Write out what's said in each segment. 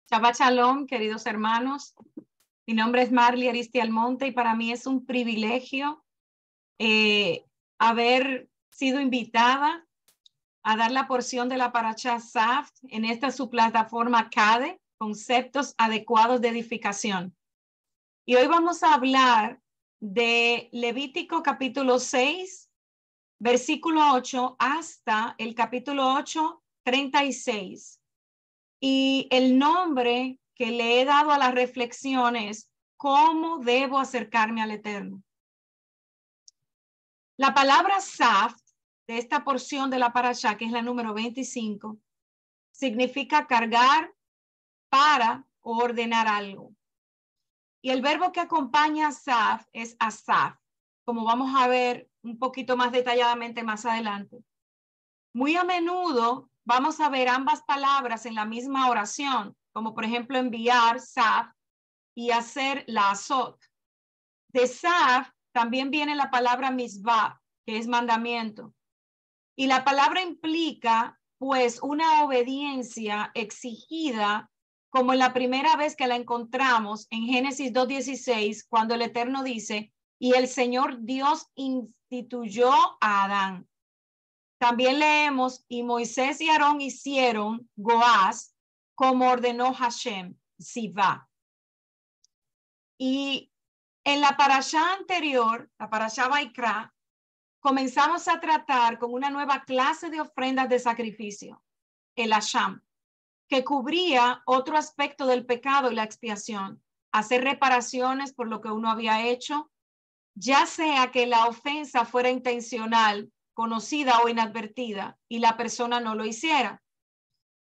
Shabbat Shalom, queridos hermanos. Mi nombre es Marley Aristi Almonte y para mí es un privilegio haber sido invitada a dar la porción de la Parashá Saft en esta su plataforma CADE, Conceptos Adecuados de Edificación. Y hoy vamos a hablar de Levítico capítulo 6, versículo 8 hasta el capítulo 8, 36. Y el nombre que le he dado a la reflexión es ¿cómo debo acercarme al Eterno? La palabra Saft de esta porción de la Parashá, que es la número 25, significa cargar para o ordenar algo. Y el verbo que acompaña a Saft es asaf, como vamos a ver un poquito más detalladamente más adelante. Muy a menudo vamos a ver ambas palabras en la misma oración, como por ejemplo enviar, saf, y hacer la azot. De saf también viene la palabra misbah, que es mandamiento. Y la palabra implica pues una obediencia exigida, como en la primera vez que la encontramos en Génesis 2:16, cuando el Eterno dice, y el Señor Dios instituyó a Adán. También leemos, y Moisés y Aarón hicieron Goaz como ordenó Hashem, Sivá. Y en la parashá anterior, la parashá Vaikra, comenzamos a tratar con una nueva clase de ofrendas de sacrificio, el Asham, que cubría otro aspecto del pecado y la expiación, hacer reparaciones por lo que uno había hecho, ya sea que la ofensa fuera intencional, conocida o inadvertida, y la persona no lo hiciera.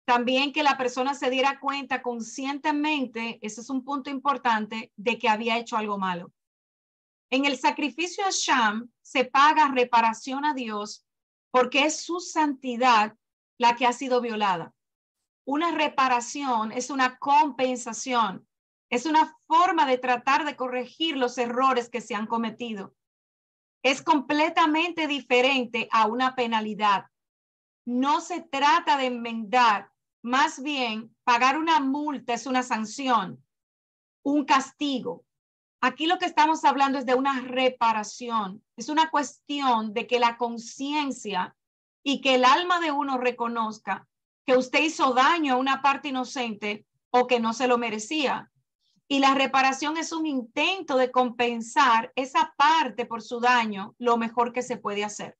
También que la persona se diera cuenta conscientemente, ese es un punto importante, de que había hecho algo malo. En el sacrificio Asham se paga reparación a Dios porque es su santidad la que ha sido violada. Una reparación es una compensación, es una forma de tratar de corregir los errores que se han cometido. Es completamente diferente a una penalidad. No se trata de enmendar, más bien pagar una multa es una sanción, un castigo. Aquí lo que estamos hablando es de una reparación. Es una cuestión de que la conciencia y que el alma de uno reconozca que usted hizo daño a una parte inocente o que no se lo merecía. Y la reparación es un intento de compensar esa parte por su daño lo mejor que se puede hacer.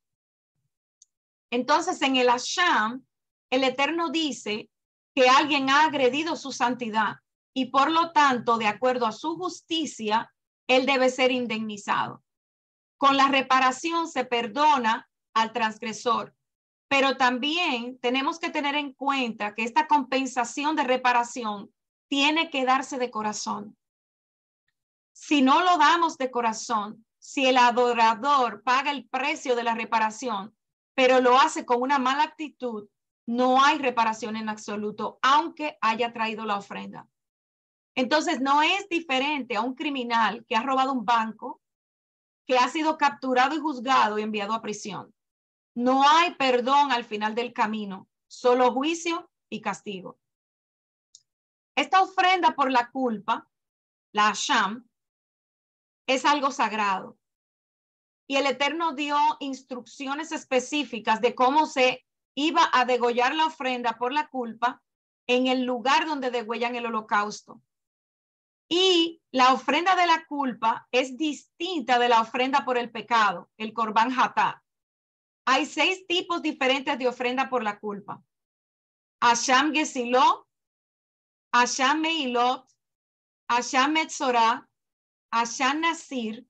Entonces, en el Asham, el Eterno dice que alguien ha agredido su santidad y por lo tanto, de acuerdo a su justicia, él debe ser indemnizado. Con la reparación se perdona al transgresor, pero también tenemos que tener en cuenta que esta compensación de reparación tiene que darse de corazón. Si no lo damos de corazón, si el adorador paga el precio de la reparación, pero lo hace con una mala actitud, no hay reparación en absoluto, aunque haya traído la ofrenda. Entonces, no es diferente a un criminal que ha robado un banco, que ha sido capturado y juzgado y enviado a prisión. No hay perdón al final del camino, solo juicio y castigo. Esta ofrenda por la culpa, la Asham, es algo sagrado. Y el Eterno dio instrucciones específicas de cómo se iba a degollar la ofrenda por la culpa en el lugar donde degüellan el holocausto. Y la ofrenda de la culpa es distinta de la ofrenda por el pecado, el Korban Hatá. Hay 6 tipos diferentes de ofrenda por la culpa. Asham Gesiló, Asham Meilot, Asham Metzorah, Asham Nasir,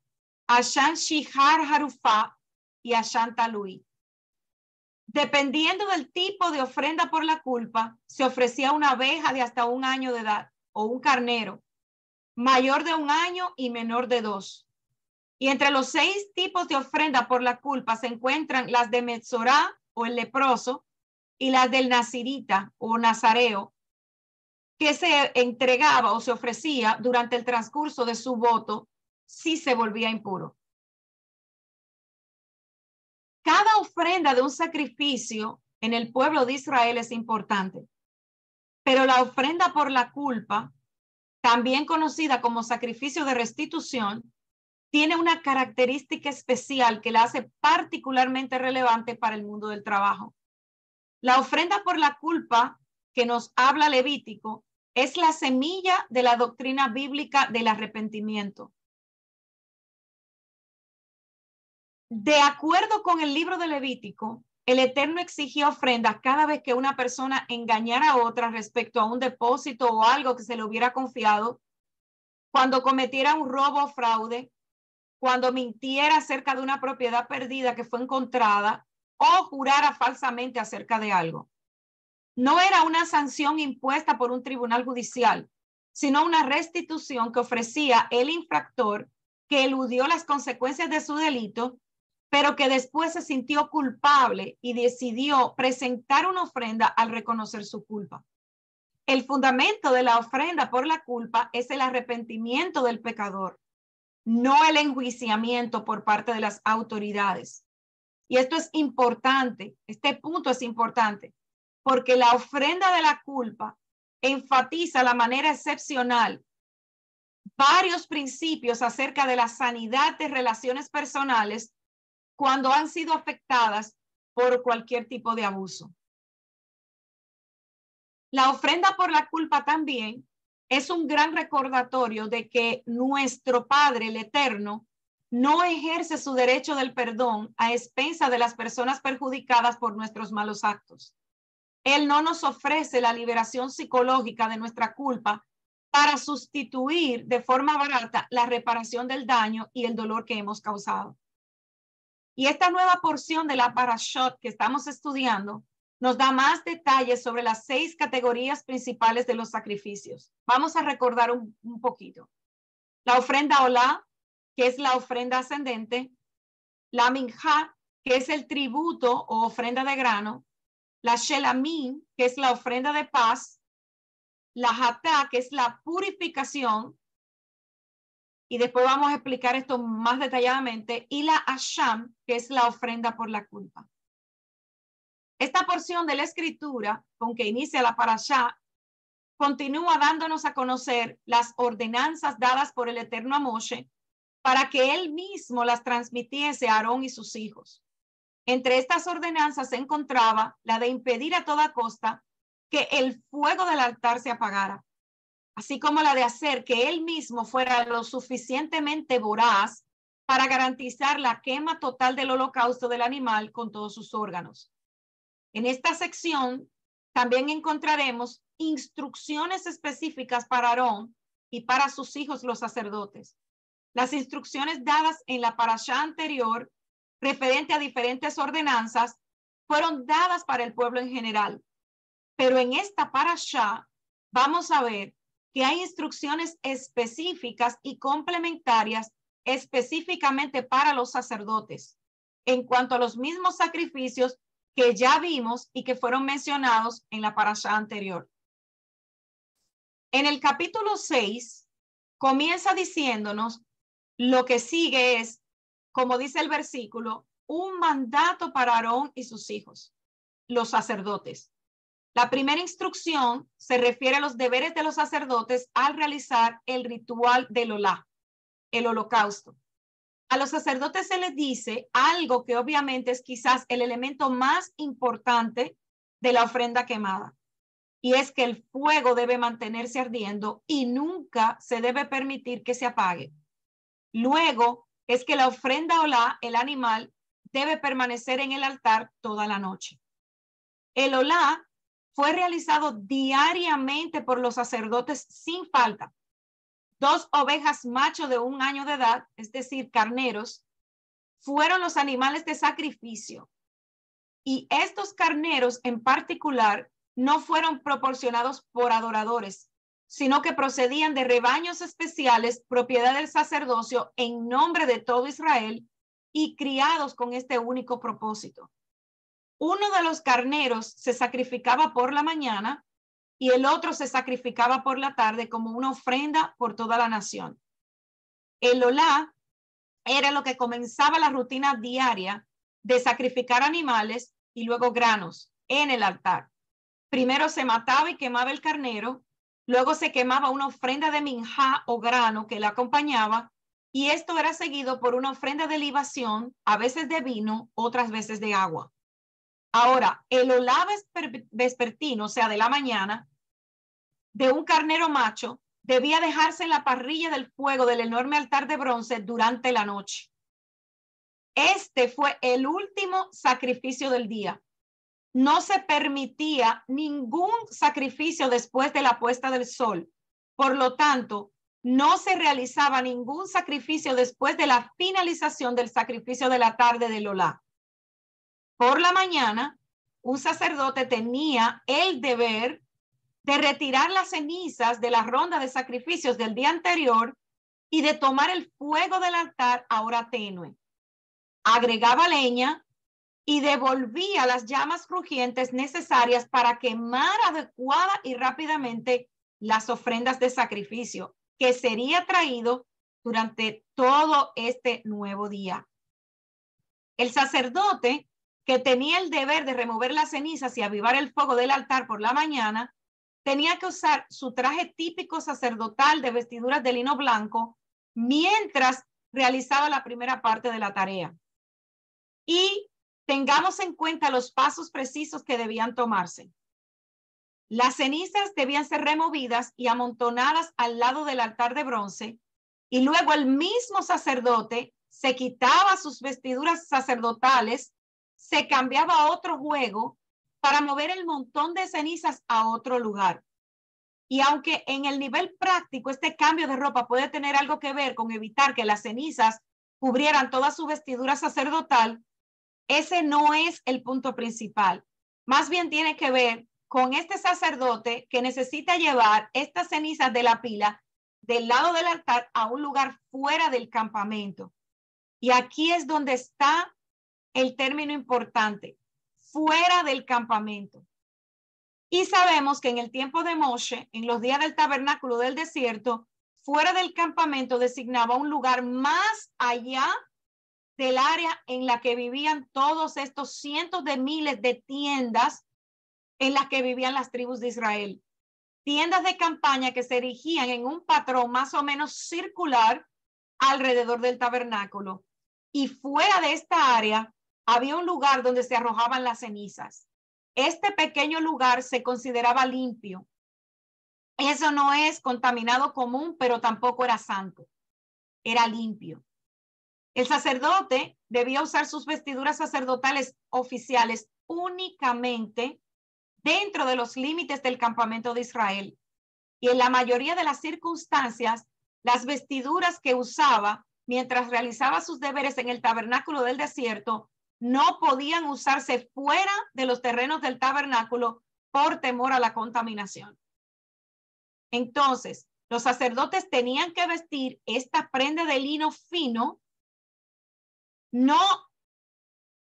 Asham Shihar Harufá y Asham Talui. Dependiendo del tipo de ofrenda por la culpa, se ofrecía una oveja de hasta 1 año de edad o un carnero, mayor de 1 año y menor de 2. Y entre los 6 tipos de ofrenda por la culpa se encuentran las de Metzorá o el leproso y las del Nazirita o Nazareo, que se entregaba o se ofrecía durante el transcurso de su voto si se volvía impuro. Cada ofrenda de un sacrificio en el pueblo de Israel es importante. Pero la ofrenda por la culpa, también conocida como sacrificio de restitución, tiene una característica especial que la hace particularmente relevante para el mundo del trabajo. La ofrenda por la culpa que nos habla Levítico es la semilla de la doctrina bíblica del arrepentimiento. De acuerdo con el libro de Levítico, el Eterno exigía ofrendas cada vez que una persona engañara a otra respecto a un depósito o algo que se le hubiera confiado, cuando cometiera un robo o fraude, cuando mintiera acerca de una propiedad perdida que fue encontrada o jurara falsamente acerca de algo. No era una sanción impuesta por un tribunal judicial, sino una restitución que ofrecía el infractor que eludió las consecuencias de su delito, pero que después se sintió culpable y decidió presentar una ofrenda al reconocer su culpa. El fundamento de la ofrenda por la culpa es el arrepentimiento del pecador, no el enjuiciamiento por parte de las autoridades. Y esto es importante, este punto es importante, porque la ofrenda de la culpa enfatiza la manera excepcional varios principios acerca de la sanidad de relaciones personales cuando han sido afectadas por cualquier tipo de abuso. La ofrenda por la culpa también es un gran recordatorio de que nuestro Padre, el Eterno, no ejerce su derecho del perdón a expensa de las personas perjudicadas por nuestros malos actos. Él no nos ofrece la liberación psicológica de nuestra culpa para sustituir de forma barata la reparación del daño y el dolor que hemos causado. Y esta nueva porción de la parashot que estamos estudiando nos da más detalles sobre las 6 categorías principales de los sacrificios. Vamos a recordar un poquito. La ofrenda olá, que es la ofrenda ascendente. La minjá, que es el tributo o ofrenda de grano. La shelamim, que es la ofrenda de paz. La hatá, que es la purificación. Y después vamos a explicar esto más detalladamente. Y la asham, que es la ofrenda por la culpa. Esta porción de la escritura, con que inicia la parashá, continúa dándonos a conocer las ordenanzas dadas por el Eterno a Moshe para que él mismo las transmitiese a Aarón y sus hijos. Entre estas ordenanzas se encontraba la de impedir a toda costa que el fuego del altar se apagara, así como la de hacer que él mismo fuera lo suficientemente voraz para garantizar la quema total del holocausto del animal con todos sus órganos. En esta sección también encontraremos instrucciones específicas para Aarón y para sus hijos los sacerdotes. Las instrucciones dadas en la parashá anterior referente a diferentes ordenanzas fueron dadas para el pueblo en general. Pero en esta parashá vamos a ver que hay instrucciones específicas y complementarias específicamente para los sacerdotes en cuanto a los mismos sacrificios que ya vimos y que fueron mencionados en la parashá anterior. En el capítulo 6 comienza diciéndonos lo que sigue es, como dice el versículo, un mandato para Aarón y sus hijos, los sacerdotes. La primera instrucción se refiere a los deberes de los sacerdotes al realizar el ritual del olá, el holocausto. A los sacerdotes se les dice algo que obviamente es quizás el elemento más importante de la ofrenda quemada, y es que el fuego debe mantenerse ardiendo y nunca se debe permitir que se apague. Luego es que la ofrenda olá, el animal, debe permanecer en el altar toda la noche. El olá fue realizado diariamente por los sacerdotes sin falta. 2 ovejas macho de 1 año de edad, es decir, carneros, fueron los animales de sacrificio. Y estos carneros en particular no fueron proporcionados por adoradores, sino que procedían de rebaños especiales, propiedad del sacerdocio en nombre de todo Israel y criados con este único propósito. Uno de los carneros se sacrificaba por la mañana y el otro se sacrificaba por la tarde como una ofrenda por toda la nación. El olá era lo que comenzaba la rutina diaria de sacrificar animales y luego granos en el altar. Primero se mataba y quemaba el carnero, luego se quemaba una ofrenda de minjá o grano que la acompañaba, y esto era seguido por una ofrenda de libación, a veces de vino, otras veces de agua. Ahora, el olá vespertino, o sea, de la mañana, de un carnero macho, debía dejarse en la parrilla del fuego del enorme altar de bronce durante la noche. Este fue el último sacrificio del día. No se permitía ningún sacrificio después de la puesta del sol. Por lo tanto, no se realizaba ningún sacrificio después de la finalización del sacrificio de la tarde del olá. Por la mañana, un sacerdote tenía el deber de retirar las cenizas de la ronda de sacrificios del día anterior y de tomar el fuego del altar ahora tenue. Agregaba leña y devolvía las llamas crujientes necesarias para quemar adecuada y rápidamente las ofrendas de sacrificio que sería traído durante todo este nuevo día. El sacerdote, que tenía el deber de remover las cenizas y avivar el fuego del altar por la mañana, tenía que usar su traje típico sacerdotal de vestiduras de lino blanco mientras realizaba la primera parte de la tarea. Y tengamos en cuenta los pasos precisos que debían tomarse. Las cenizas debían ser removidas y amontonadas al lado del altar de bronce, y luego el mismo sacerdote se quitaba sus vestiduras sacerdotales, se cambiaba a otro juego para mover el montón de cenizas a otro lugar. Y aunque en el nivel práctico este cambio de ropa puede tener algo que ver con evitar que las cenizas cubrieran toda su vestidura sacerdotal, ese no es el punto principal. Más bien tiene que ver con este sacerdote que necesita llevar estas cenizas de la pila del lado del altar a un lugar fuera del campamento. Y aquí es donde está el término importante, fuera del campamento. Y sabemos que en el tiempo de Moshe, en los días del tabernáculo del desierto, fuera del campamento designaba un lugar más allá del área en la que vivían todos estos cientos de miles de tiendas en las que vivían las tribus de Israel. Tiendas de campaña que se erigían en un patrón más o menos circular alrededor del tabernáculo. Y fuera de esta área había un lugar donde se arrojaban las cenizas. Este pequeño lugar se consideraba limpio. Eso no es contaminado común, pero tampoco era santo. Era limpio. El sacerdote debía usar sus vestiduras sacerdotales oficiales únicamente dentro de los límites del campamento de Israel. Y en la mayoría de las circunstancias, las vestiduras que usaba mientras realizaba sus deberes en el tabernáculo del desierto no podían usarse fuera de los terrenos del tabernáculo por temor a la contaminación. Entonces, los sacerdotes tenían que vestir esta prenda de lino fino, no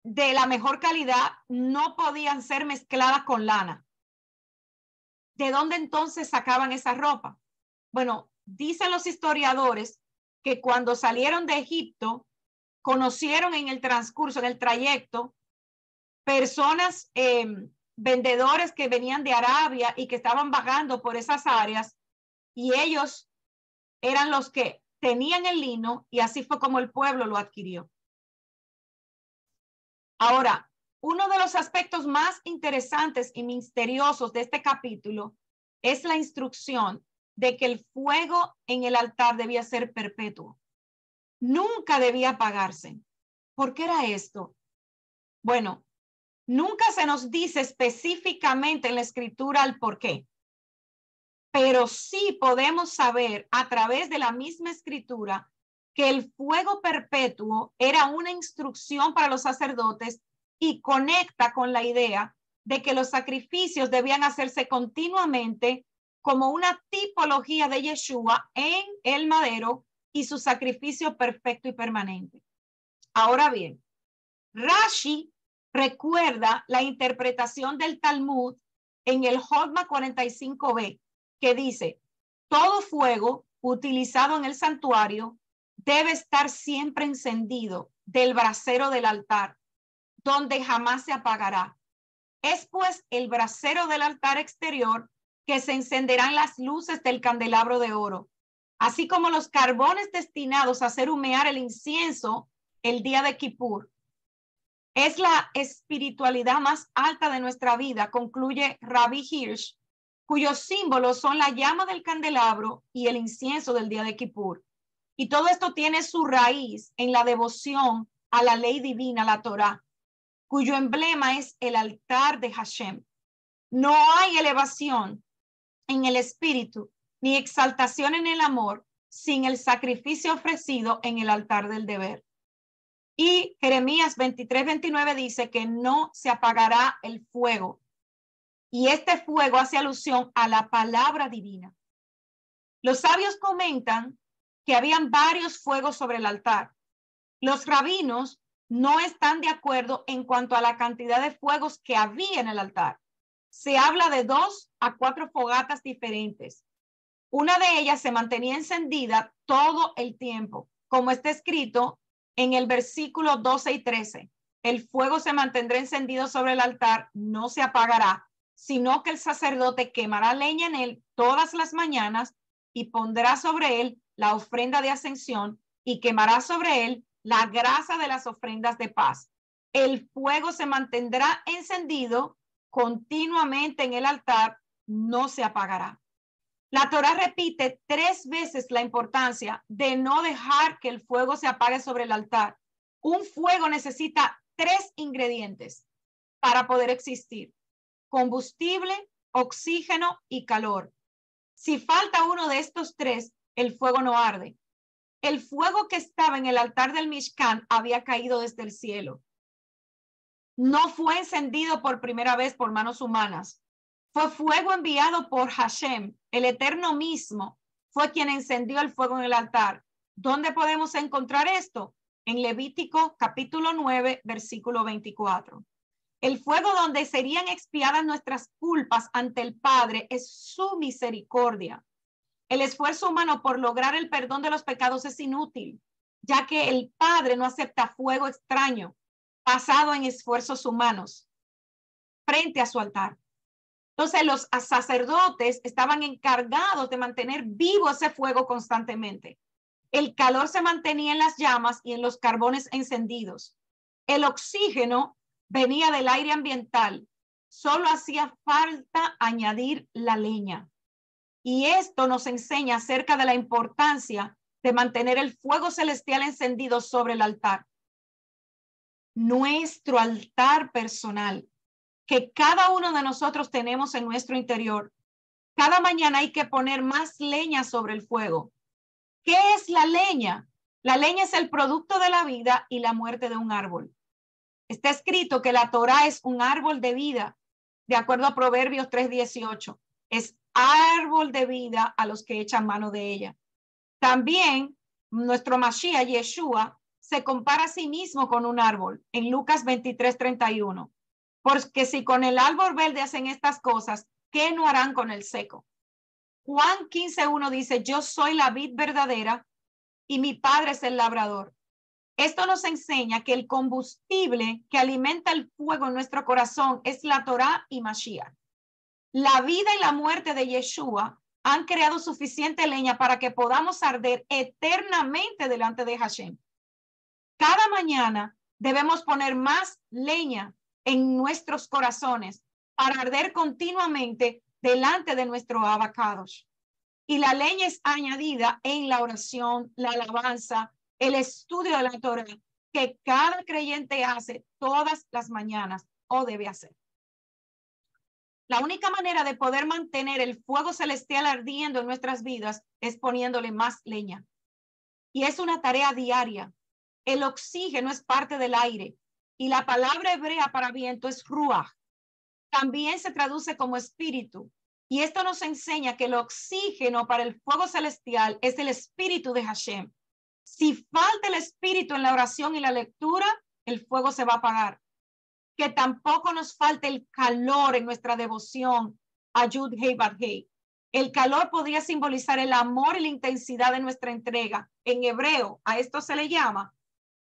de la mejor calidad, no podían ser mezcladas con lana. ¿De dónde entonces sacaban esa ropa? Bueno, dicen los historiadores que cuando salieron de Egipto, conocieron en el transcurso, en el trayecto, personas, vendedores que venían de Arabia y que estaban vagando por esas áreas, y ellos eran los que tenían el lino, y así fue como el pueblo lo adquirió. Ahora, uno de los aspectos más interesantes y misteriosos de este capítulo es la instrucción de que el fuego en el altar debía ser perpetuo. Nunca debía apagarse. ¿Por qué era esto? Bueno, nunca se nos dice específicamente en la escritura el por qué, pero sí podemos saber a través de la misma escritura que el fuego perpetuo era una instrucción para los sacerdotes y conecta con la idea de que los sacrificios debían hacerse continuamente como una tipología de Yeshua en el madero y su sacrificio perfecto y permanente. Ahora bien, Rashi recuerda la interpretación del Talmud en el Jotma 45b, que dice: todo fuego utilizado en el santuario debe estar siempre encendido del brasero del altar, donde jamás se apagará. Es pues el brasero del altar exterior que se encenderán las luces del candelabro de oro, así como los carbones destinados a hacer humear el incienso el día de Kippur. Es la espiritualidad más alta de nuestra vida, concluye Rabbi Hirsch, cuyos símbolos son la llama del candelabro y el incienso del día de Kippur. Y todo esto tiene su raíz en la devoción a la ley divina, la Torá, cuyo emblema es el altar de Hashem. No hay elevación en el espíritu ni exaltación en el amor sin el sacrificio ofrecido en el altar del deber. Y Jeremías 23:29 dice que no se apagará el fuego. Y este fuego hace alusión a la palabra divina. Los sabios comentan que habían varios fuegos sobre el altar. Los rabinos no están de acuerdo en cuanto a la cantidad de fuegos que había en el altar. Se habla de 2 a 4 fogatas diferentes. Una de ellas se mantenía encendida todo el tiempo, como está escrito en el versículo 12 y 13. El fuego se mantendrá encendido sobre el altar, no se apagará, sino que el sacerdote quemará leña en él todas las mañanas y pondrá sobre él la ofrenda de ascensión y quemará sobre él la grasa de las ofrendas de paz. El fuego se mantendrá encendido continuamente en el altar, no se apagará. La Torá repite 3 veces la importancia de no dejar que el fuego se apague sobre el altar. Un fuego necesita 3 ingredientes para poder existir: combustible, oxígeno y calor. Si falta uno de estos 3, el fuego no arde. El fuego que estaba en el altar del Mishkan había caído desde el cielo. No fue encendido por primera vez por manos humanas. Fue fuego enviado por Hashem, el Eterno mismo, fue quien encendió el fuego en el altar. ¿Dónde podemos encontrar esto? En Levítico capítulo 9, versículo 24. El fuego donde serían expiadas nuestras culpas ante el Padre es su misericordia. El esfuerzo humano por lograr el perdón de los pecados es inútil, ya que el Padre no acepta fuego extraño basado en esfuerzos humanos frente a su altar. Entonces los sacerdotes estaban encargados de mantener vivo ese fuego constantemente. El calor se mantenía en las llamas y en los carbones encendidos. El oxígeno venía del aire ambiental. Solo hacía falta añadir la leña. Y esto nos enseña acerca de la importancia de mantener el fuego celestial encendido sobre el altar. Nuestro altar personal, que cada uno de nosotros tenemos en nuestro interior. Cada mañana hay que poner más leña sobre el fuego. ¿Qué es la leña? La leña es el producto de la vida y la muerte de un árbol. Está escrito que la Torá es un árbol de vida, de acuerdo a Proverbios 3:18. Es árbol de vida a los que echan mano de ella. También nuestro Mashiach, Yeshua, se compara a sí mismo con un árbol en Lucas 23:31. Porque si con el árbol verde hacen estas cosas, ¿qué no harán con el seco? Juan 15:1 dice: yo soy la vid verdadera y mi padre es el labrador. Esto nos enseña que el combustible que alimenta el fuego en nuestro corazón es la Torá y Mashiach. La vida y la muerte de Yeshua han creado suficiente leña para que podamos arder eternamente delante de Hashem. Cada mañana debemos poner más leña en nuestros corazones para arder continuamente delante de nuestro Abacados. Y la leña es añadida en la oración, la alabanza, el estudio de la Torá, que cada creyente hace todas las mañanas o debe hacer. La única manera de poder mantener el fuego celestial ardiendo en nuestras vidas es poniéndole más leña. Y es una tarea diaria. El oxígeno es parte del aire y la palabra hebrea para viento es ruach. También se traduce como espíritu. Y esto nos enseña que el oxígeno para el fuego celestial es el espíritu de Hashem. Si falta el espíritu en la oración y la lectura, el fuego se va a apagar. Que tampoco nos falte el calor en nuestra devoción a Yud Hei Bad Hei. El calor podría simbolizar el amor y la intensidad de nuestra entrega. En hebreo, a esto se le llama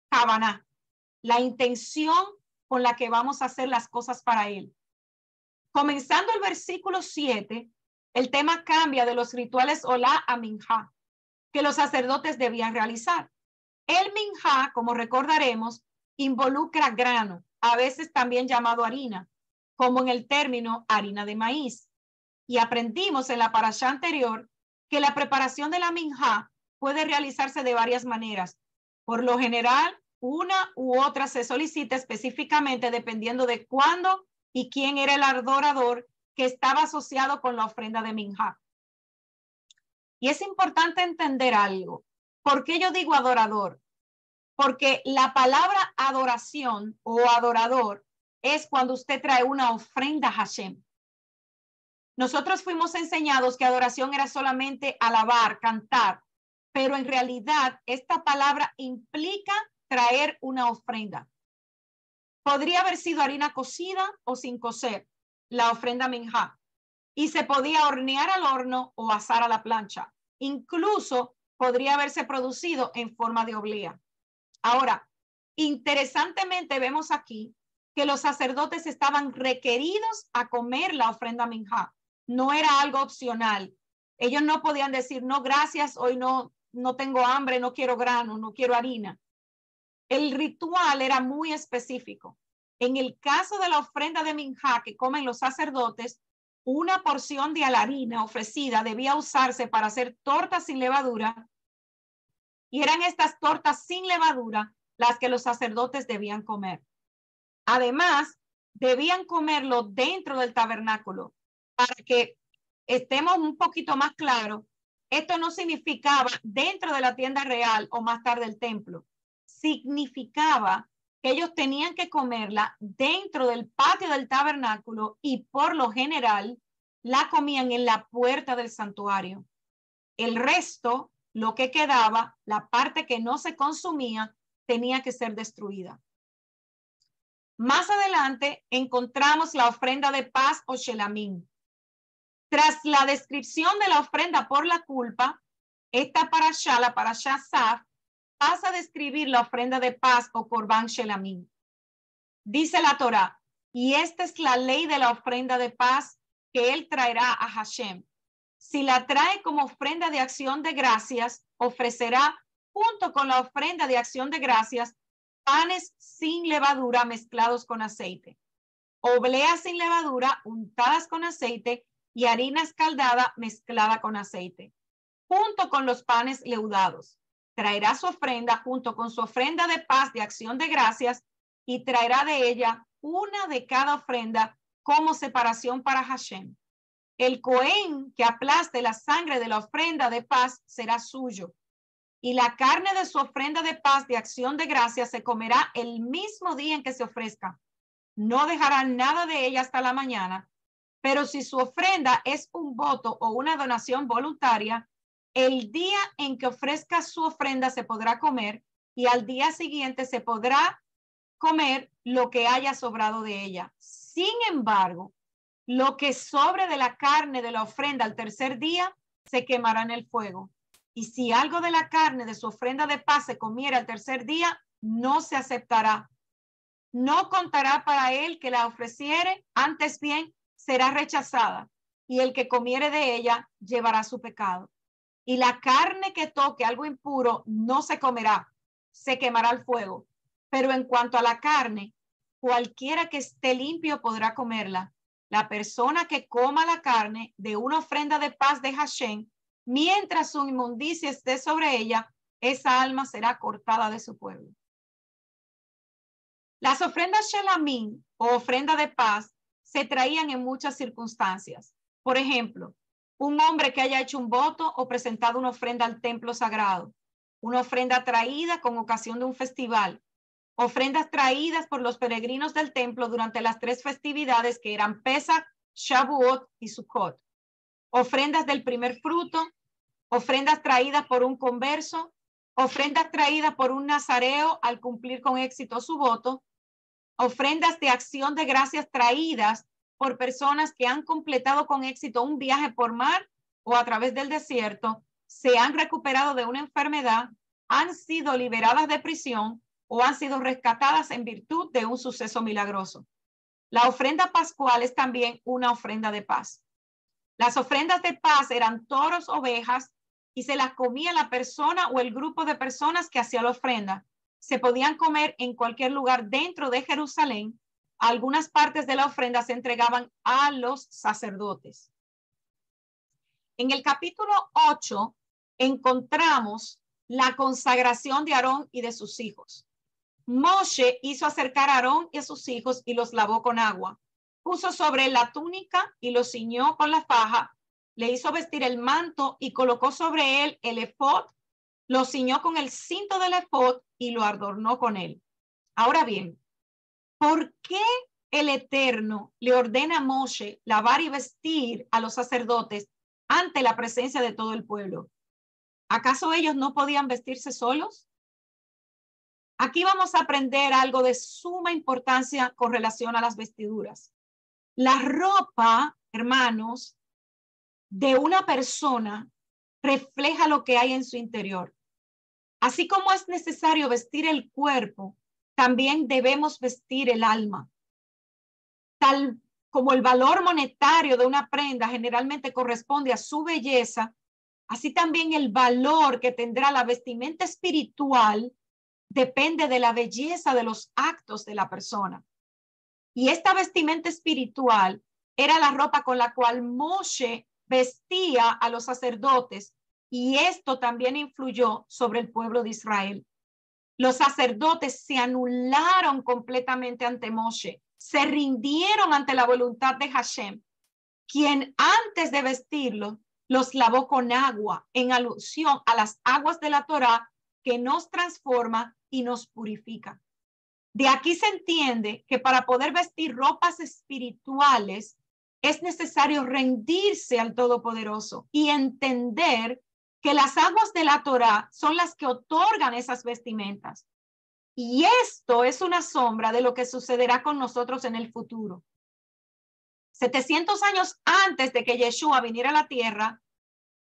Kavaná, la intención con la que vamos a hacer las cosas para él. Comenzando el versículo 7, el tema cambia de los rituales Olá a Minjá, que los sacerdotes debían realizar. El Minjá, como recordaremos, involucra grano, a veces también llamado harina, como en el término harina de maíz. Y aprendimos en la parashá anterior que la preparación de la Minjá puede realizarse de varias maneras. Por lo general, una u otra se solicita específicamente dependiendo de cuándo y quién era el adorador que estaba asociado con la ofrenda de Minjá. Y es importante entender algo. ¿Por qué yo digo adorador? Porque la palabra adoración o adorador es cuando usted trae una ofrenda a Hashem. Nosotros fuimos enseñados que adoración era solamente alabar, cantar, pero en realidad esta palabra implica traer una ofrenda. Podría haber sido harina cocida o sin cocer, la ofrenda minjá, y se podía hornear al horno o asar a la plancha. Incluso podría haberse producido en forma de oblea. Ahora, interesantemente vemos aquí que los sacerdotes estaban requeridos a comer la ofrenda minjá. No era algo opcional. Ellos no podían decir, no, gracias, hoy no tengo hambre, no quiero grano, no quiero harina. El ritual era muy específico. En el caso de la ofrenda de minjá que comen los sacerdotes, una porción de la harina ofrecida debía usarse para hacer tortas sin levadura, y eran estas tortas sin levadura las que los sacerdotes debían comer. Además, debían comerlo dentro del tabernáculo. Para que estemos un poquito más claros, esto no significaba dentro de la tienda real o más tarde el templo. Significaba que ellos tenían que comerla dentro del patio del tabernáculo y por lo general la comían en la puerta del santuario. El resto, lo que quedaba, la parte que no se consumía, tenía que ser destruida. Más adelante encontramos la ofrenda de paz o shelamim. Tras la descripción de la ofrenda por la culpa, esta parashá, la parashá Saf, pasa a describir la ofrenda de paz o korban shelamim. Dice la Torá, y esta es la ley de la ofrenda de paz que él traerá a Hashem. Si la trae como ofrenda de acción de gracias, ofrecerá junto con la ofrenda de acción de gracias panes sin levadura mezclados con aceite, obleas sin levadura untadas con aceite y harina escaldada mezclada con aceite, junto con los panes leudados. Traerá su ofrenda junto con su ofrenda de paz de acción de gracias y traerá de ella una de cada ofrenda como separación para Hashem. El Cohen que aplaste la sangre de la ofrenda de paz será suyo, y la carne de su ofrenda de paz de acción de gracias se comerá el mismo día en que se ofrezca. No dejará nada de ella hasta la mañana, pero si su ofrenda es un voto o una donación voluntaria, el día en que ofrezca su ofrenda se podrá comer y al día siguiente se podrá comer lo que haya sobrado de ella. Sin embargo, lo que sobre de la carne de la ofrenda al tercer día se quemará en el fuego. Y si algo de la carne de su ofrenda de paz se comiera al tercer día, no se aceptará. No contará para él que la ofreciere, antes bien será rechazada, y el que comiere de ella llevará su pecado. Y la carne que toque algo impuro no se comerá, se quemará al fuego. Pero en cuanto a la carne, cualquiera que esté limpio podrá comerla. La persona que coma la carne de una ofrenda de paz de Hashem, mientras su inmundicia esté sobre ella, esa alma será cortada de su pueblo. Las ofrendas shelamim o ofrenda de paz se traían en muchas circunstancias. Por ejemplo, un hombre que haya hecho un voto o presentado una ofrenda al templo sagrado, una ofrenda traída con ocasión de un festival, ofrendas traídas por los peregrinos del templo durante las 3 festividades que eran Pesach, Shavuot y Sukkot, ofrendas del primer fruto, ofrendas traídas por un converso, ofrendas traídas por un nazareo al cumplir con éxito su voto, ofrendas de acción de gracias traídas por personas que han completado con éxito un viaje por mar o a través del desierto, se han recuperado de una enfermedad, han sido liberadas de prisión o han sido rescatadas en virtud de un suceso milagroso. La ofrenda pascual es también una ofrenda de paz. Las ofrendas de paz eran toros, ovejas, y se las comía la persona o el grupo de personas que hacía la ofrenda. Se podían comer en cualquier lugar dentro de Jerusalén. Algunas partes de la ofrenda se entregaban a los sacerdotes. En el capítulo 8 encontramos la consagración de Aarón y de sus hijos. Moshe hizo acercar a Aarón y a sus hijos y los lavó con agua. Puso sobre él la túnica y lo ciñó con la faja. Le hizo vestir el manto y colocó sobre él el efod. Lo ciñó con el cinto del efod y lo adornó con él. Ahora bien, ¿por qué el Eterno le ordena a Moshe lavar y vestir a los sacerdotes ante la presencia de todo el pueblo? ¿Acaso ellos no podían vestirse solos? Aquí vamos a aprender algo de suma importancia con relación a las vestiduras. La ropa, hermanos, de una persona refleja lo que hay en su interior. Así como es necesario vestir el cuerpo, también debemos vestir el alma. Tal como el valor monetario de una prenda generalmente corresponde a su belleza, así también el valor que tendrá la vestimenta espiritual depende de la belleza de los actos de la persona. Y esta vestimenta espiritual era la ropa con la cual Moshe vestía a los sacerdotes, y esto también influyó sobre el pueblo de Israel. Los sacerdotes se anularon completamente ante Moshe, se rindieron ante la voluntad de Hashem, quien antes de vestirlo los lavó con agua, en alusión a las aguas de la Torá que nos transforma y nos purifica. De aquí se entiende que para poder vestir ropas espirituales es necesario rendirse al Todopoderoso y entender que las aguas de la Torá son las que otorgan esas vestimentas. Y esto es una sombra de lo que sucederá con nosotros en el futuro. 700 años antes de que Yeshua viniera a la tierra,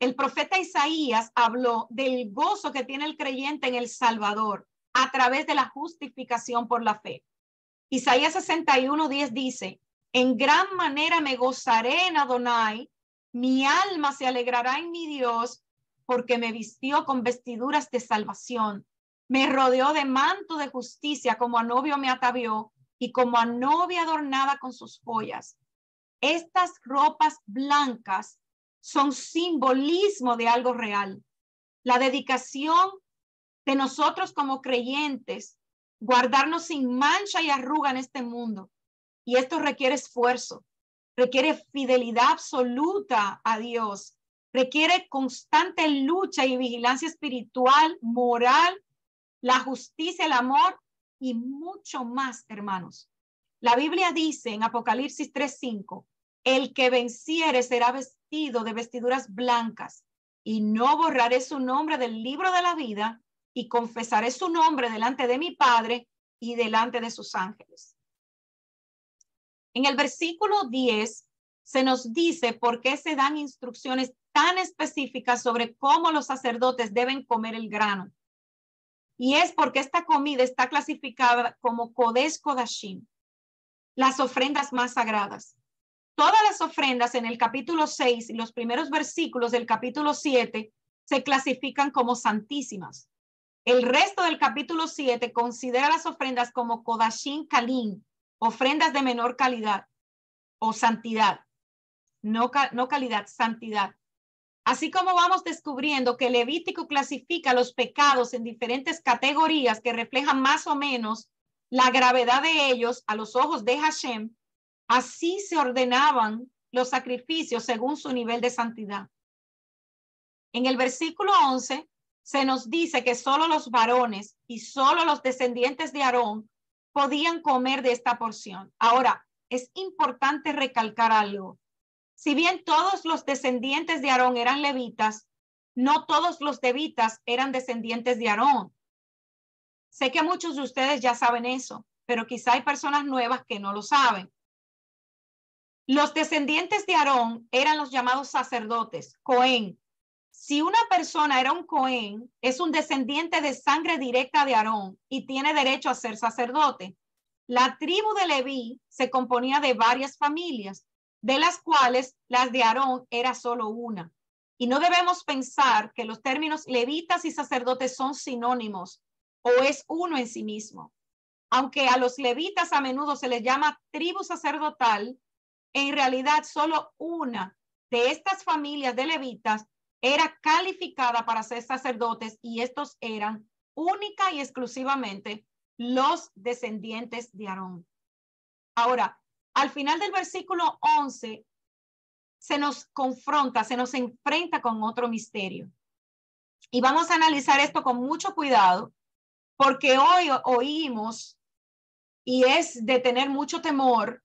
el profeta Isaías habló del gozo que tiene el creyente en el Salvador a través de la justificación por la fe. Isaías 61:10 dice: en gran manera me gozaré en Adonai, mi alma se alegrará en mi Dios, porque me vistió con vestiduras de salvación, me rodeó de manto de justicia, como a novio me atavió y como a novia adornada con sus joyas. Estas ropas blancas son simbolismo de algo real. La dedicación de nosotros como creyentes, guardarnos sin mancha y arruga en este mundo. Y esto requiere esfuerzo, requiere fidelidad absoluta a Dios, requiere constante lucha y vigilancia espiritual, moral, la justicia, el amor y mucho más, hermanos. La Biblia dice en Apocalipsis 3:5, el que venciere será vestido de vestiduras blancas, y no borraré su nombre del libro de la vida, y confesaré su nombre delante de mi Padre y delante de sus ángeles. En el versículo 10 se nos dice por qué se dan instrucciones tan específicas sobre cómo los sacerdotes deben comer el grano. Y es porque esta comida está clasificada como Kodesh Kodashim, las ofrendas más sagradas. Todas las ofrendas en el capítulo 6 y los primeros versículos del capítulo 7 se clasifican como santísimas. El resto del capítulo 7 considera las ofrendas como Kodashim Kalim, ofrendas de menor calidad o santidad. No calidad, santidad. Así como vamos descubriendo que Levítico clasifica los pecados en diferentes categorías que reflejan más o menos la gravedad de ellos a los ojos de Hashem, así se ordenaban los sacrificios según su nivel de santidad. En el versículo 11 se nos dice que solo los varones y solo los descendientes de Aarón podían comer de esta porción. Ahora, es importante recalcar algo. Si bien todos los descendientes de Aarón eran levitas, no todos los levitas eran descendientes de Aarón. Sé que muchos de ustedes ya saben eso, pero quizá hay personas nuevas que no lo saben. Los descendientes de Aarón eran los llamados sacerdotes, Cohen. Si una persona era un Cohen, es un descendiente de sangre directa de Aarón y tiene derecho a ser sacerdote. La tribu de Leví se componía de varias familias, de las cuales las de Aarón era solo una. Y no debemos pensar que los términos levitas y sacerdotes son sinónimos o es uno en sí mismo. Aunque a los levitas a menudo se les llama tribu sacerdotal, en realidad solo una de estas familias de levitas era calificada para ser sacerdotes y estos eran única y exclusivamente los descendientes de Aarón. Ahora, al final del versículo 11, se nos confronta, se nos enfrenta con otro misterio. Y vamos a analizar esto con mucho cuidado, porque hoy oímos, y es de tener mucho temor,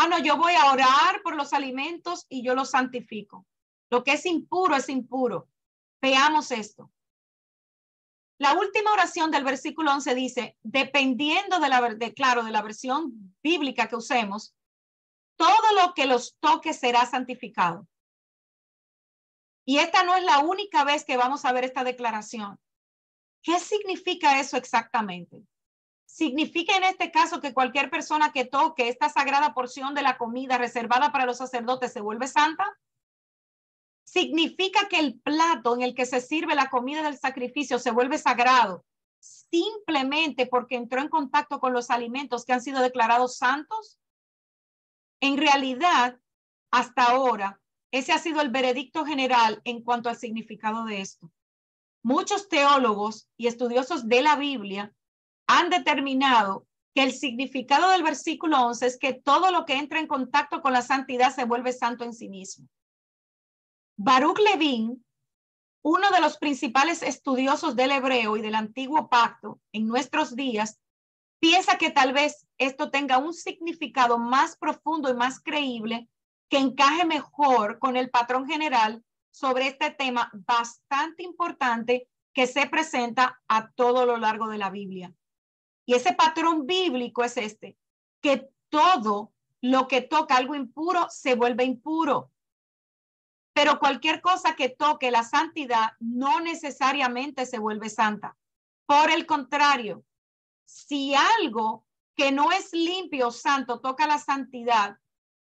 no, yo voy a orar por los alimentos y yo los santifico. Lo que es impuro es impuro. Veamos esto. La última oración del versículo 11 dice, dependiendo de la versión bíblica que usemos, todo lo que los toque será santificado. Y esta no es la única vez que vamos a ver esta declaración. ¿Qué significa eso exactamente? ¿Significa en este caso que cualquier persona que toque esta sagrada porción de la comida reservada para los sacerdotes se vuelve santa? ¿Significa que el plato en el que se sirve la comida del sacrificio se vuelve sagrado simplemente porque entró en contacto con los alimentos que han sido declarados santos? En realidad, hasta ahora, ese ha sido el veredicto general en cuanto al significado de esto. Muchos teólogos y estudiosos de la Biblia han determinado que el significado del versículo 11 es que todo lo que entra en contacto con la santidad se vuelve santo en sí mismo. Baruch Levin, uno de los principales estudiosos del hebreo y del antiguo pacto en nuestros días, piensa que tal vez esto tenga un significado más profundo y más creíble que encaje mejor con el patrón general sobre este tema bastante importante que se presenta a todo lo largo de la Biblia. Y ese patrón bíblico es este, que todo lo que toca algo impuro se vuelve impuro. Pero cualquier cosa que toque la santidad no necesariamente se vuelve santa. Por el contrario, si algo que no es limpio o santo toca la santidad,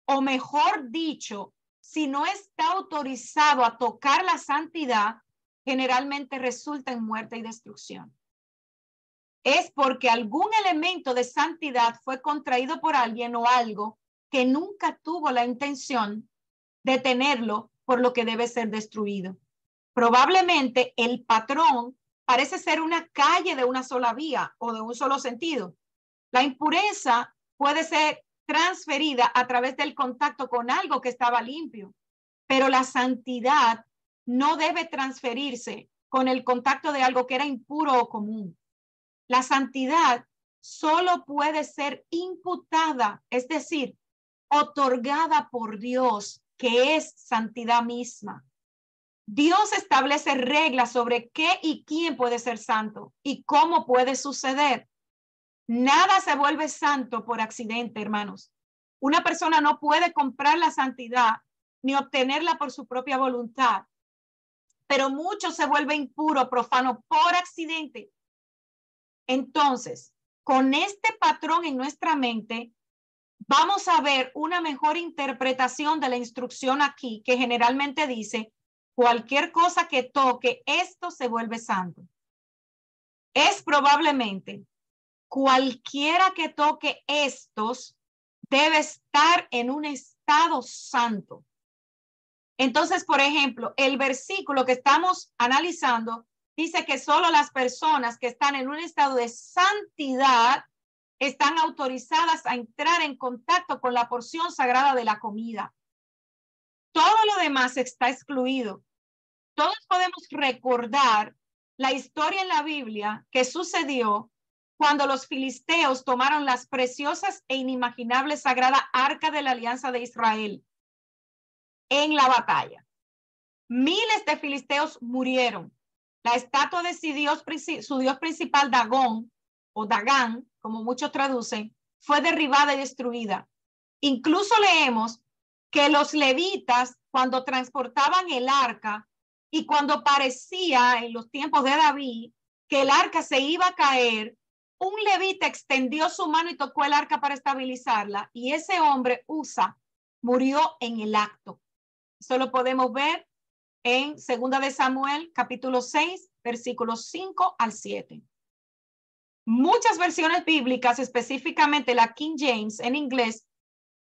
o mejor dicho, si no está autorizado a tocar la santidad, generalmente resulta en muerte y destrucción. Es porque algún elemento de santidad fue contraído por alguien o algo que nunca tuvo la intención de tenerlo, por lo que debe ser destruido. Probablemente el patrón parece ser una calle de una sola vía o de un solo sentido. La impureza puede ser transferida a través del contacto con algo que estaba limpio, pero la santidad no debe transferirse con el contacto de algo que era impuro o común. La santidad solo puede ser imputada, es decir, otorgada por Dios, que es santidad misma. Dios establece reglas sobre qué y quién puede ser santo y cómo puede suceder. Nada se vuelve santo por accidente, hermanos. Una persona no puede comprar la santidad ni obtenerla por su propia voluntad, pero mucho se vuelve impuro, profano por accidente. Entonces, con este patrón en nuestra mente, vamos a ver una mejor interpretación de la instrucción aquí, que generalmente dice, cualquier cosa que toque esto se vuelve santo. Es probablemente cualquiera que toque estos debe estar en un estado santo. Entonces, por ejemplo, el versículo que estamos analizando dice que solo las personas que están en un estado de santidad están autorizadas a entrar en contacto con la porción sagrada de la comida. Todo lo demás está excluido. Todos podemos recordar la historia en la Biblia que sucedió cuando los filisteos tomaron las preciosas e inimaginables sagrada arca de la alianza de Israel en la batalla. Miles de filisteos murieron. La estatua de su dios principal, Dagón, o Dagán, como muchos traducen, fue derribada y destruida. Incluso leemos que los levitas, cuando transportaban el arca y cuando parecía en los tiempos de David que el arca se iba a caer, un levita extendió su mano y tocó el arca para estabilizarla, y ese hombre, Usa, murió en el acto. Eso lo podemos ver en 2 de Samuel, capítulo 6, versículos 5 al 7. Muchas versiones bíblicas, específicamente la King James en inglés,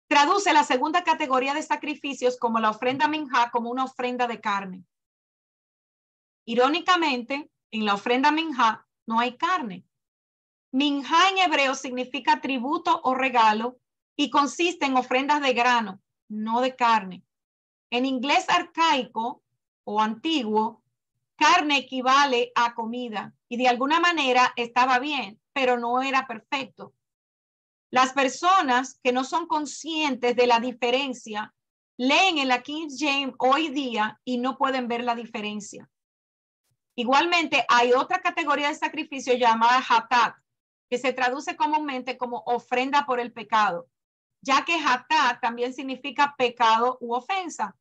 traduce la segunda categoría de sacrificios como la ofrenda minjá, como una ofrenda de carne. Irónicamente, en la ofrenda minjá no hay carne. Minjá en hebreo significa tributo o regalo y consiste en ofrendas de grano, no de carne. En inglés arcaico o antiguo, carne equivale a comida y de alguna manera estaba bien, pero no era perfecto. Las personas que no son conscientes de la diferencia leen en la King James hoy día y no pueden ver la diferencia. Igualmente, hay otra categoría de sacrificio llamada hatat, que se traduce comúnmente como ofrenda por el pecado, ya que hatat también significa pecado u ofensa.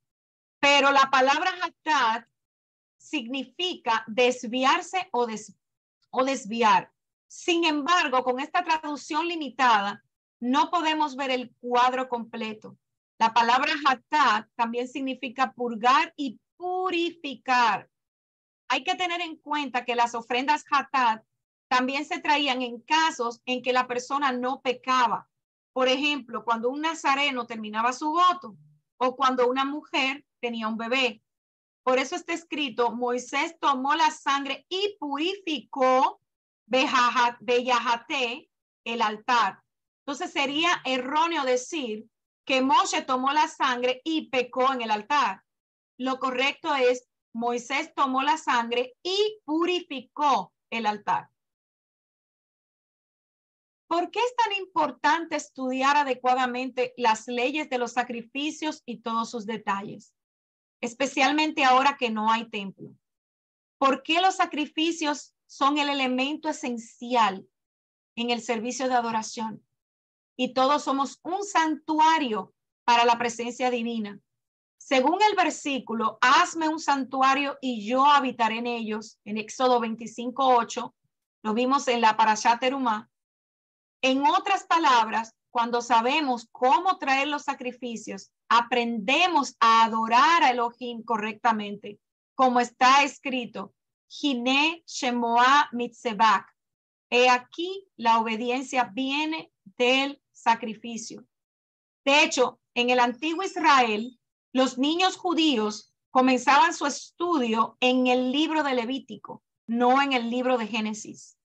Pero la palabra hatat significa desviarse o desviar. Sin embargo, con esta traducción limitada, no podemos ver el cuadro completo. La palabra hatat también significa purgar y purificar. Hay que tener en cuenta que las ofrendas hatat también se traían en casos en que la persona no pecaba. Por ejemplo, cuando un nazareno terminaba su voto o cuando una mujer tenía un bebé. Por eso está escrito, Moisés tomó la sangre y purificó Beyahate, el altar. Entonces sería erróneo decir que Moshe tomó la sangre y pecó en el altar. Lo correcto es, Moisés tomó la sangre y purificó el altar. ¿Por qué es tan importante estudiar adecuadamente las leyes de los sacrificios y todos sus detalles? Especialmente ahora que no hay templo. ¿Por qué los sacrificios son el elemento esencial en el servicio de adoración? Y todos somos un santuario para la presencia divina. Según el versículo, hazme un santuario y yo habitaré en ellos, en Éxodo 25:8, lo vimos en la Parashá Terumá. En otras palabras, cuando sabemos cómo traer los sacrificios, aprendemos a adorar a Elohim correctamente, como está escrito, Hine Shemoah Mitzebak. He aquí la obediencia viene del sacrificio. De hecho, en el antiguo Israel, los niños judíos comenzaban su estudio en el libro de Levítico, no en el libro de Génesis.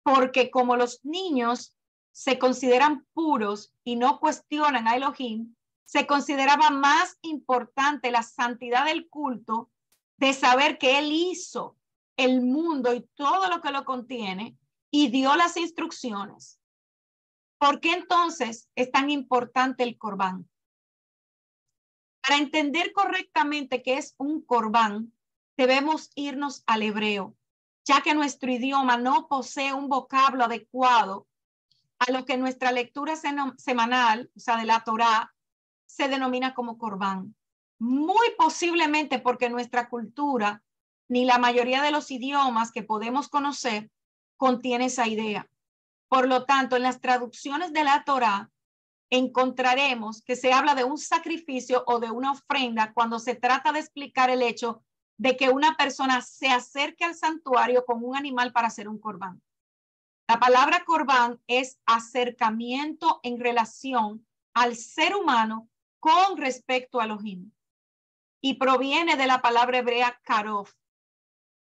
Porque como los niños se consideran puros y no cuestionan a Elohim, se consideraba más importante la santidad del culto, de saber que Él hizo el mundo y todo lo que lo contiene y dio las instrucciones. ¿Por qué entonces es tan importante el corbán? Para entender correctamente qué es un corbán, debemos irnos al hebreo, ya que nuestro idioma no posee un vocablo adecuado a lo que nuestra lectura semanal, o sea, de la Torá, se denomina como corbán. Muy posiblemente porque nuestra cultura, ni la mayoría de los idiomas que podemos conocer, contiene esa idea. Por lo tanto, en las traducciones de la Torá, encontraremos que se habla de un sacrificio o de una ofrenda cuando se trata de explicar el hecho de que una persona se acerque al santuario con un animal para hacer un corbán. La palabra corbán es acercamiento en relación al ser humano con respecto a Elohim y proviene de la palabra hebrea karov.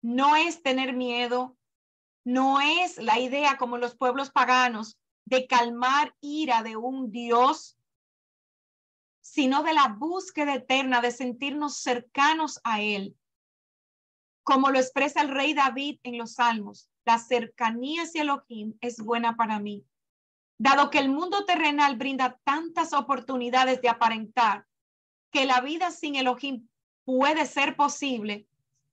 No es tener miedo, no es la idea como los pueblos paganos de calmar ira de un Dios, sino de la búsqueda eterna de sentirnos cercanos a Él. Como lo expresa el rey David en los Salmos, la cercanía hacia Elohim es buena para mí. Dado que el mundo terrenal brinda tantas oportunidades de aparentar que la vida sin Elohim puede ser posible,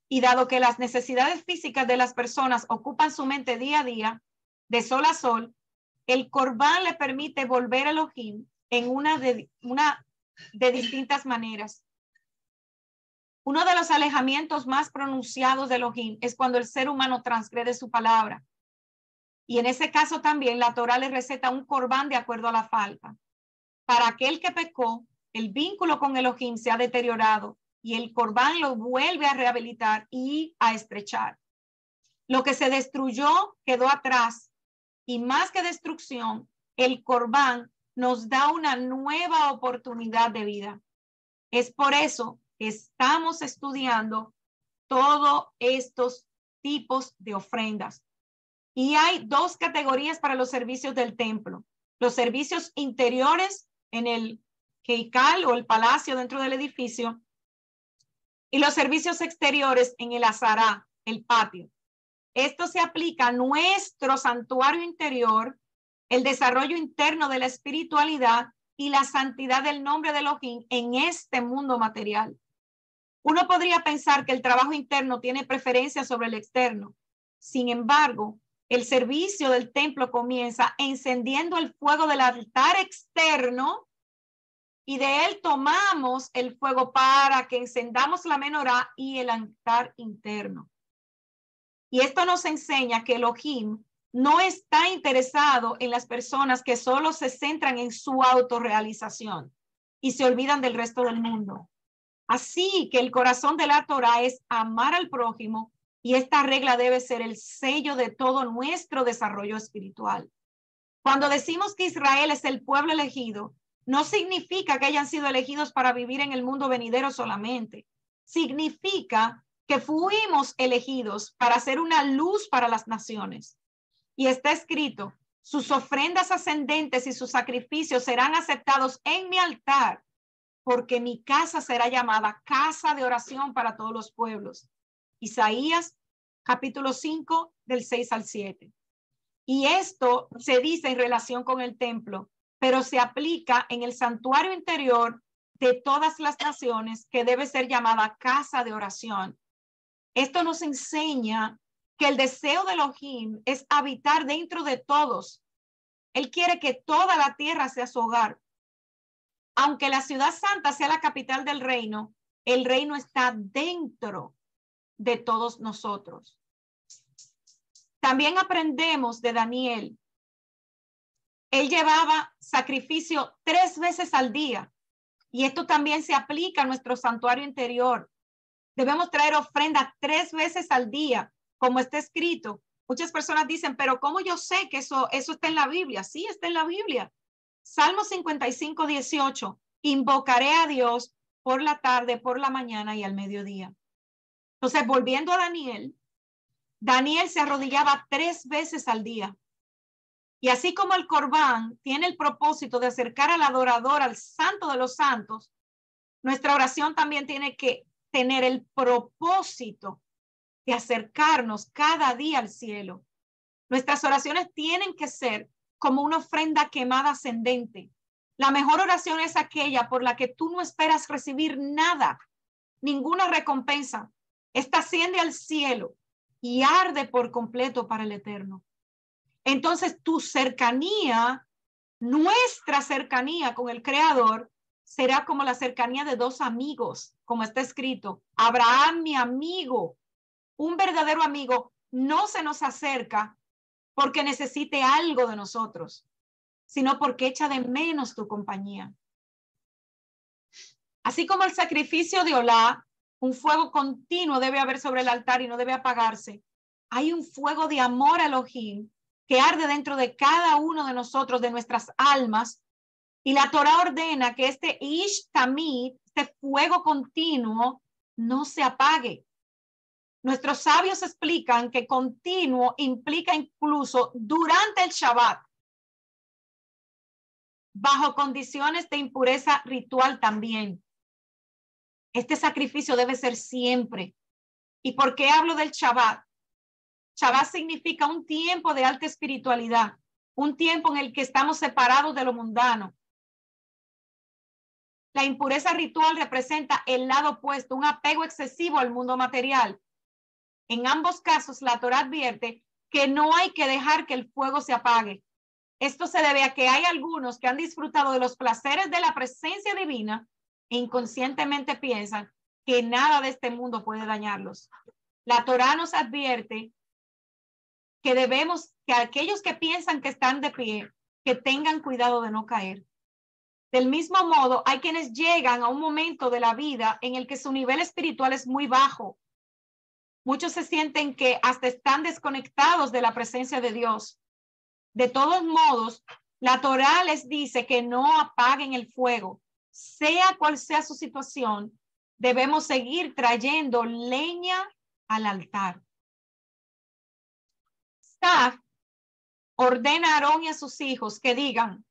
y dado que las necesidades físicas de las personas ocupan su mente día a día, de sol a sol, el corbán le permite volver a Elohim en una de distintas maneras. Uno de los alejamientos más pronunciados de Elohim es cuando el ser humano transgrede su palabra. Y en ese caso también la Torá le receta un corbán de acuerdo a la falta. Para aquel que pecó, el vínculo con Elohim se ha deteriorado y el corbán lo vuelve a rehabilitar y a estrechar. Lo que se destruyó quedó atrás y más que destrucción, el corbán nos da una nueva oportunidad de vida. Es por eso que estamos estudiando todos estos tipos de ofrendas. Y hay dos categorías para los servicios del templo. Los servicios interiores en el Heikal o el palacio dentro del edificio y los servicios exteriores en el Azará, el patio. Esto se aplica a nuestro santuario interior, el desarrollo interno de la espiritualidad y la santidad del nombre de Elohim en este mundo material. Uno podría pensar que el trabajo interno tiene preferencia sobre el externo. Sin embargo, el servicio del templo comienza encendiendo el fuego del altar externo y de él tomamos el fuego para que encendamos la menorá y el altar interno. Y esto nos enseña que Elohim no está interesado en las personas que solo se centran en su autorrealización y se olvidan del resto del mundo. Así que el corazón de la Torá es amar al prójimo y esta regla debe ser el sello de todo nuestro desarrollo espiritual. Cuando decimos que Israel es el pueblo elegido, no significa que hayan sido elegidos para vivir en el mundo venidero solamente. Significa que fuimos elegidos para ser una luz para las naciones. Y está escrito, sus ofrendas ascendentes y sus sacrificios serán aceptados en mi altar, porque mi casa será llamada casa de oración para todos los pueblos. Isaías, capítulo 5, del 6 al 7. Y esto se dice en relación con el templo, pero se aplica en el santuario interior de todas las naciones, que debe ser llamada casa de oración. Esto nos enseña que el deseo de Elohim es habitar dentro de todos. Él quiere que toda la tierra sea su hogar. Aunque la ciudad santa sea la capital del reino, el reino está dentro de todos nosotros. También aprendemos de Daniel. Él llevaba sacrificio 3 veces al día. Y esto también se aplica a nuestro santuario interior. Debemos traer ofrenda 3 veces al día, como está escrito. Muchas personas dicen, pero ¿cómo yo sé que eso está en la Biblia? Sí, está en la Biblia. Salmo 55, 18. Invocaré a Dios por la tarde, por la mañana y al mediodía. Entonces, volviendo a Daniel, Daniel se arrodillaba 3 veces al día. Y así como el corbán tiene el propósito de acercar al adorador al santo de los santos, nuestra oración también tiene que tener el propósito de acercarnos cada día al cielo. Nuestras oraciones tienen que ser como una ofrenda quemada ascendente. La mejor oración es aquella por la que tú no esperas recibir nada, ninguna recompensa. Esta asciende al cielo y arde por completo para el eterno. Entonces tu cercanía, nuestra cercanía con el Creador, será como la cercanía de 2 amigos, como está escrito. Abraham, mi amigo, un verdadero amigo, no se nos acerca porque necesite algo de nosotros, sino porque echa de menos tu compañía. Así como el sacrificio de Olá, un fuego continuo debe haber sobre el altar y no debe apagarse. Hay un fuego de amor a Elohim que arde dentro de cada uno de nosotros, de nuestras almas, y la Torá ordena que este Ish Tamid, este fuego continuo, no se apague. Nuestros sabios explican que continuo implica incluso durante el Shabbat, bajo condiciones de impureza ritual también. Este sacrificio debe ser siempre. ¿Y por qué hablo del Shabbat? Shabbat significa un tiempo de alta espiritualidad, un tiempo en el que estamos separados de lo mundano. La impureza ritual representa el lado opuesto, un apego excesivo al mundo material. En ambos casos, la Torá advierte que no hay que dejar que el fuego se apague. Esto se debe a que hay algunos que han disfrutado de los placeres de la presencia divina e inconscientemente piensan que nada de este mundo puede dañarlos. La Torá nos advierte que aquellos que piensan que están de pie, que tengan cuidado de no caer. Del mismo modo, hay quienes llegan a un momento de la vida en el que su nivel espiritual es muy bajo. Muchos se sienten que hasta están desconectados de la presencia de Dios. De todos modos, la Torá les dice que no apaguen el fuego. Sea cual sea su situación, debemos seguir trayendo leña al altar. Saf ordena a Aarón y a sus hijos que digan: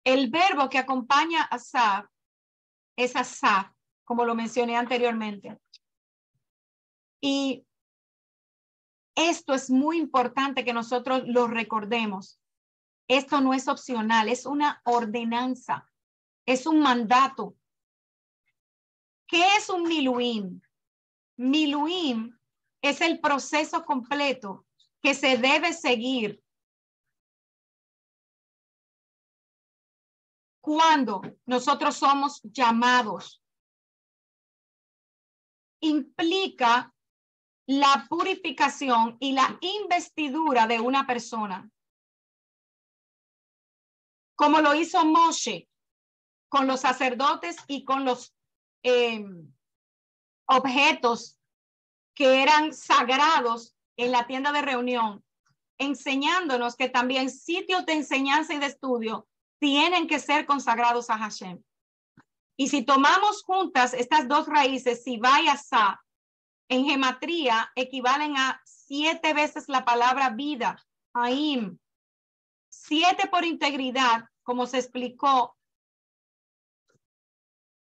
el verbo que acompaña a Saf es asaf, como lo mencioné anteriormente. Y esto es muy importante que nosotros lo recordemos. Esto no es opcional, es una ordenanza, es un mandato. ¿Qué es un miluim? Miluim es el proceso completo que se debe seguir cuando nosotros somos llamados. Implica la purificación y la investidura de una persona, como lo hizo Moshe con los sacerdotes y con los objetos que eran sagrados en la tienda de reunión, enseñándonos que también sitios de enseñanza y de estudio tienen que ser consagrados a Hashem. Y si tomamos juntas estas dos raíces, Sivá y Asá, en gematría equivalen a 7 veces la palabra vida, Haim. 7 por integridad, como se explicó.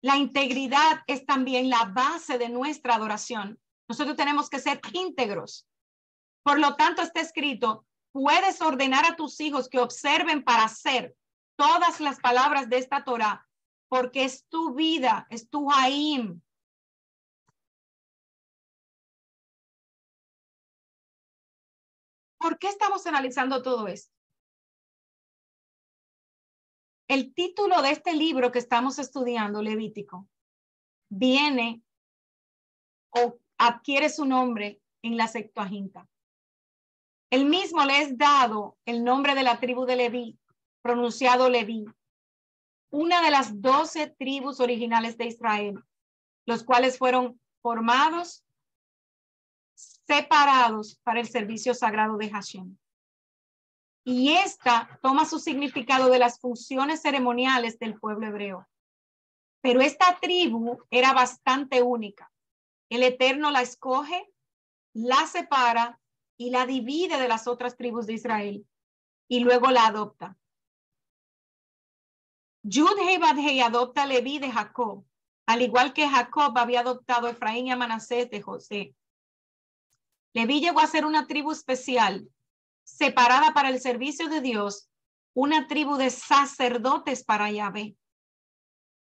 La integridad es también la base de nuestra adoración. Nosotros tenemos que ser íntegros. Por lo tanto, está escrito: puedes ordenar a tus hijos que observen para hacer todas las palabras de esta Torá, porque es tu vida, es tu Haim. ¿Por qué estamos analizando todo esto? El título de este libro que estamos estudiando, Levítico, viene o adquiere su nombre en la Septuaginta. El mismo le es dado el nombre de la tribu de Leví, pronunciado Leví, una de las 12 tribus originales de Israel, los cuales fueron formados, separados para el servicio sagrado de Hashem. Y esta toma su significado de las funciones ceremoniales del pueblo hebreo. Pero esta tribu era bastante única. El Eterno la escoge, la separa y la divide de las otras tribus de Israel y luego la adopta. Yud-Hei Bad-Hei adopta a Leví de Jacob, al igual que Jacob había adoptado a Efraín y a Manasés de José. Leví llegó a ser una tribu especial, separada para el servicio de Dios, una tribu de sacerdotes para Yahvé.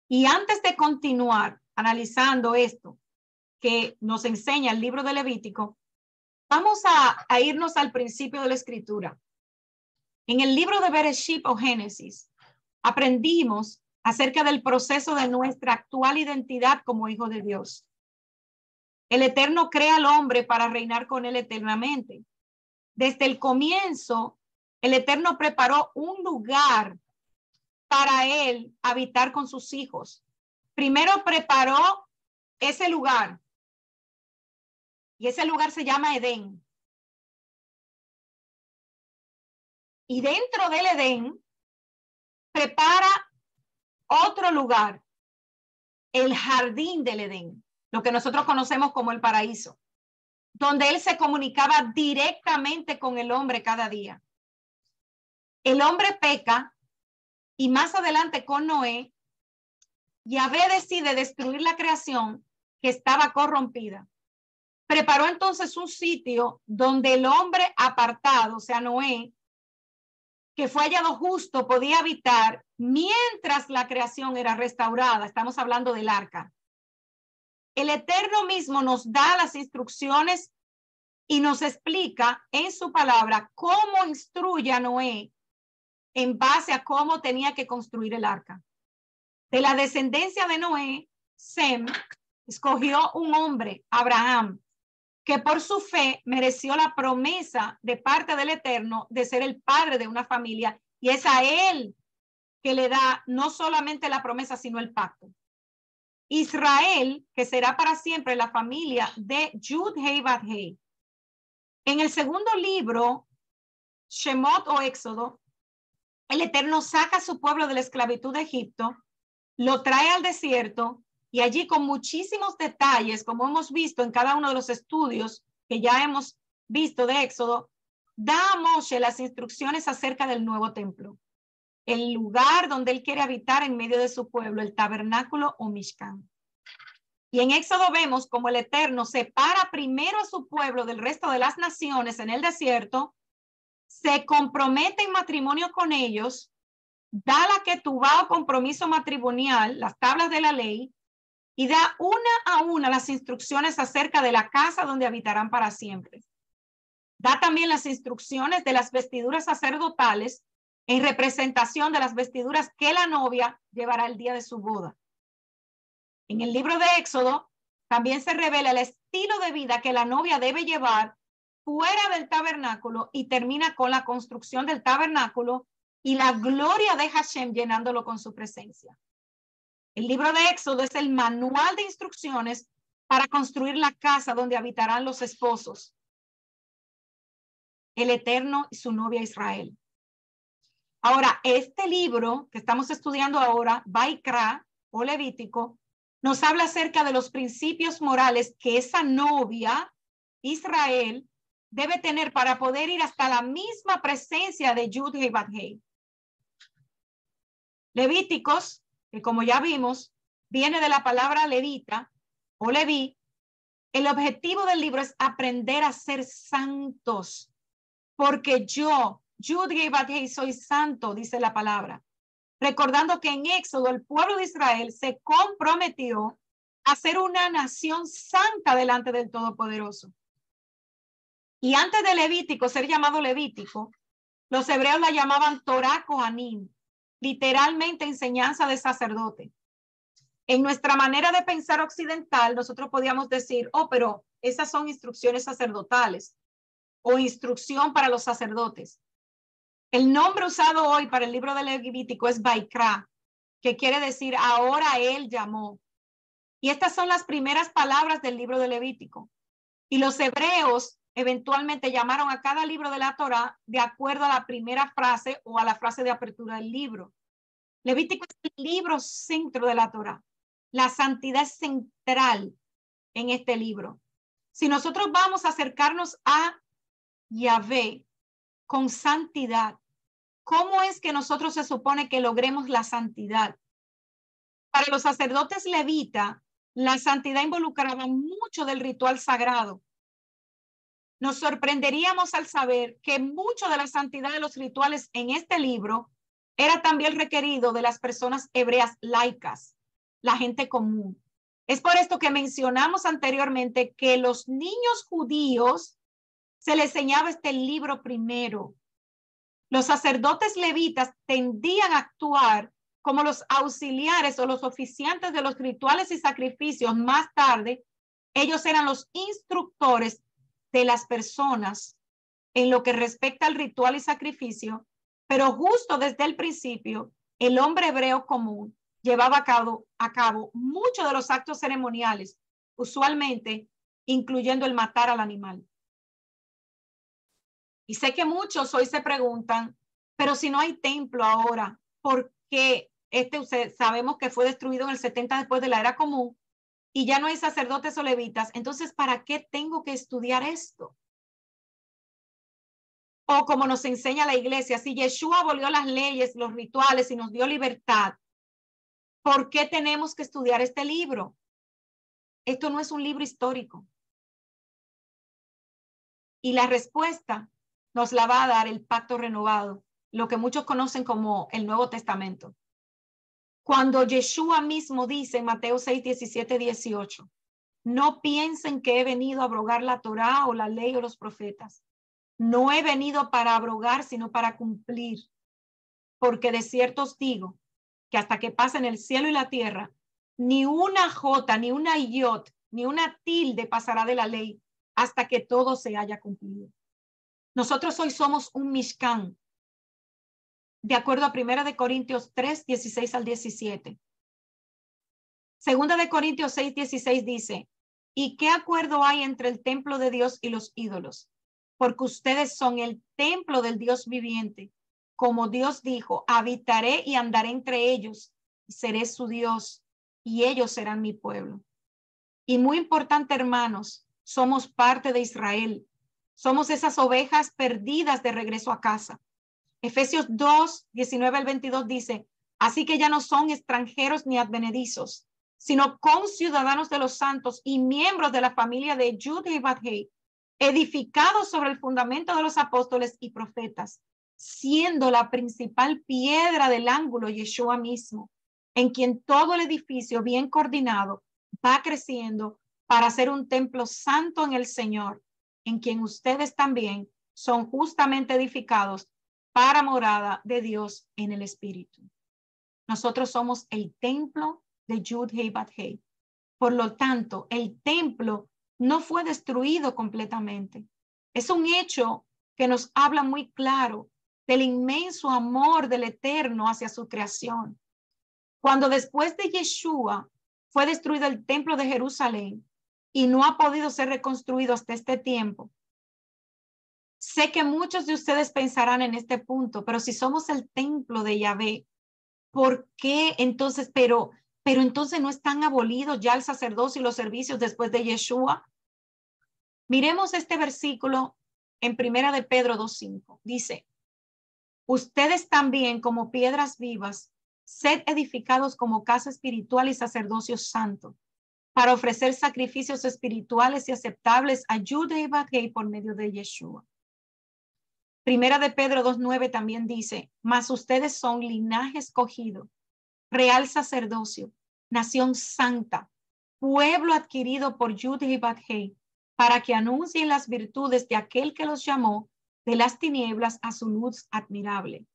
Y antes de continuar analizando esto que nos enseña el libro de Levítico, vamos a irnos al principio de la escritura. En el libro de Bereshit o Génesis, aprendimos acerca del proceso de nuestra actual identidad como hijo de Dios. El Eterno crea al hombre para reinar con él eternamente. Desde el comienzo, el Eterno preparó un lugar para él habitar con sus hijos. Primero preparó ese lugar, y ese lugar se llama Edén. Y dentro del Edén prepara otro lugar, el jardín del Edén, lo que nosotros conocemos como el paraíso, donde él se comunicaba directamente con el hombre cada día. El hombre peca y más adelante con Noé, Yahvé decide destruir la creación que estaba corrompida. Preparó entonces un sitio donde el hombre apartado, o sea, Noé, que fue hallado justo, podía habitar mientras la creación era restaurada. Estamos hablando del arca. El Eterno mismo nos da las instrucciones y nos explica en su palabra cómo instruye a Noé en base a cómo tenía que construir el arca. De la descendencia de Noé Sem escogió un hombre, Abraham, que por su fe mereció la promesa de parte del Eterno de ser el padre de una familia, y es a él que le da no solamente la promesa, sino el pacto. Israel, que será para siempre la familia de Yud-Hei Vav-Hei. En el segundo libro, Shemot o Éxodo, el Eterno saca a su pueblo de la esclavitud de Egipto, lo trae al desierto, y allí con muchísimos detalles, como hemos visto en cada uno de los estudios que ya hemos visto de Éxodo, da a Moshe las instrucciones acerca del nuevo templo, el lugar donde él quiere habitar en medio de su pueblo, el tabernáculo o Mishkan. Y en Éxodo vemos como el Eterno separa primero a su pueblo del resto de las naciones en el desierto, se compromete en matrimonio con ellos, da la ketubá o compromiso matrimonial, las tablas de la ley, y da una a una las instrucciones acerca de la casa donde habitarán para siempre. Da también las instrucciones de las vestiduras sacerdotales en representación de las vestiduras que la novia llevará el día de su boda. En el libro de Éxodo también se revela el estilo de vida que la novia debe llevar fuera del tabernáculo, y termina con la construcción del tabernáculo y la gloria de Hashem llenándolo con su presencia. El libro de Éxodo es el manual de instrucciones para construir la casa donde habitarán los esposos, el Eterno y su novia Israel. Ahora, este libro que estamos estudiando ahora, Vaikra o Levítico, nos habla acerca de los principios morales que esa novia, Israel, debe tener para poder ir hasta la misma presencia de Yud-Hei Vav-Hei. Levíticos, que como ya vimos, viene de la palabra levita o leví. El objetivo del libro es aprender a ser santos, porque yo, Yud-Hei Vav-Hei, soy santo, dice la palabra. Recordando que en Éxodo el pueblo de Israel se comprometió a ser una nación santa delante del Todopoderoso. Y antes de Levítico ser llamado Levítico, los hebreos la llamaban Torah Kohanim, literalmente enseñanza de sacerdote. En nuestra manera de pensar occidental, nosotros podíamos decir, oh, pero esas son instrucciones sacerdotales o instrucción para los sacerdotes. El nombre usado hoy para el libro de Levítico es Vaikra, que quiere decir ahora él llamó. Y estas son las primeras palabras del libro de Levítico. Y los hebreos eventualmente llamaron a cada libro de la Torá de acuerdo a la primera frase o a la frase de apertura del libro. Levítico es el libro centro de la Torá. La santidad es central en este libro. Si nosotros vamos a acercarnos a Yahvé con santidad, ¿cómo es que nosotros se supone que logremos la santidad? Para los sacerdotes levita, la santidad involucraba mucho del ritual sagrado. Nos sorprenderíamos al saber que mucho de la santidad de los rituales en este libro era también requerido de las personas hebreas laicas, la gente común. Es por esto que mencionamos anteriormente que los niños judíos se les enseñaba este libro primero. Los sacerdotes levitas tendían a actuar como los auxiliares o los oficiantes de los rituales y sacrificios. Más tarde, ellos eran los instructores de las personas en lo que respecta al ritual y sacrificio, pero justo desde el principio, el hombre hebreo común llevaba a cabo muchos de los actos ceremoniales, usualmente incluyendo el matar al animal. Y sé que muchos hoy se preguntan, pero si no hay templo ahora, ¿por qué sabemos que fue destruido en el 70 después de la era común y ya no hay sacerdotes o levitas? Entonces, ¿para qué tengo que estudiar esto? O como nos enseña la iglesia, si Yeshua abolió las leyes, los rituales y nos dio libertad, ¿por qué tenemos que estudiar este libro? Esto no es un libro histórico. Y la respuesta nos la va a dar el pacto renovado, lo que muchos conocen como el Nuevo Testamento. Cuando Yeshua mismo dice en Mateo 6, 17, 18, no piensen que he venido a abrogar la Torá o la ley o los profetas. No he venido para abrogar, sino para cumplir. Porque de cierto os digo que hasta que pasen el cielo y la tierra, Ni una jota, ni una iot, ni una tilde pasará de la ley hasta que todo se haya cumplido. Nosotros hoy somos un Mishkan, de acuerdo a 1 Corintios 3, 16 al 17. 2 Corintios 6, 16 dice, ¿y qué acuerdo hay entre el templo de Dios y los ídolos? Porque ustedes son el templo del Dios viviente. Como Dios dijo, habitaré y andaré entre ellos, y seré su Dios, y ellos serán mi pueblo. Y muy importante, hermanos, somos parte de Israel. Somos esas ovejas perdidas de regreso a casa. Efesios 2, 19 al 22 dice, así que ya no son extranjeros ni advenedizos, sino conciudadanos de los santos y miembros de la familia de Jud y Badhei, edificados sobre el fundamento de los apóstoles y profetas, siendo la principal piedra del ángulo Yeshua mismo, en quien todo el edificio bien coordinado va creciendo para ser un templo santo en el Señor, en quien ustedes también son justamente edificados para morada de Dios en el Espíritu. Nosotros somos el templo de Yud-Hei Bat-Hei. Por lo tanto, el templo no fue destruido completamente. Es un hecho que nos habla muy claro del inmenso amor del Eterno hacia su creación. Cuando después de Yeshua fue destruido el templo de Jerusalén y no ha podido ser reconstruido hasta este tiempo, sé que muchos de ustedes pensarán en este punto, pero si somos el templo de Yahvé, ¿por qué entonces, pero entonces no están abolidos ya el sacerdocio y los servicios después de Yeshua? Miremos este versículo en 1 de Pedro 2:5. Dice, ustedes también como piedras vivas, sed edificados como casa espiritual y sacerdocio santo, para ofrecer sacrificios espirituales y aceptables a Yud-Hei y Vah-Hei por medio de Yeshua. 1 de Pedro 2:9 también dice, mas ustedes son linaje escogido, real sacerdocio, nación santa, pueblo adquirido por Yud-Hei y Vah-Hei, para que anuncien las virtudes de aquel que los llamó de las tinieblas a su luz admirable.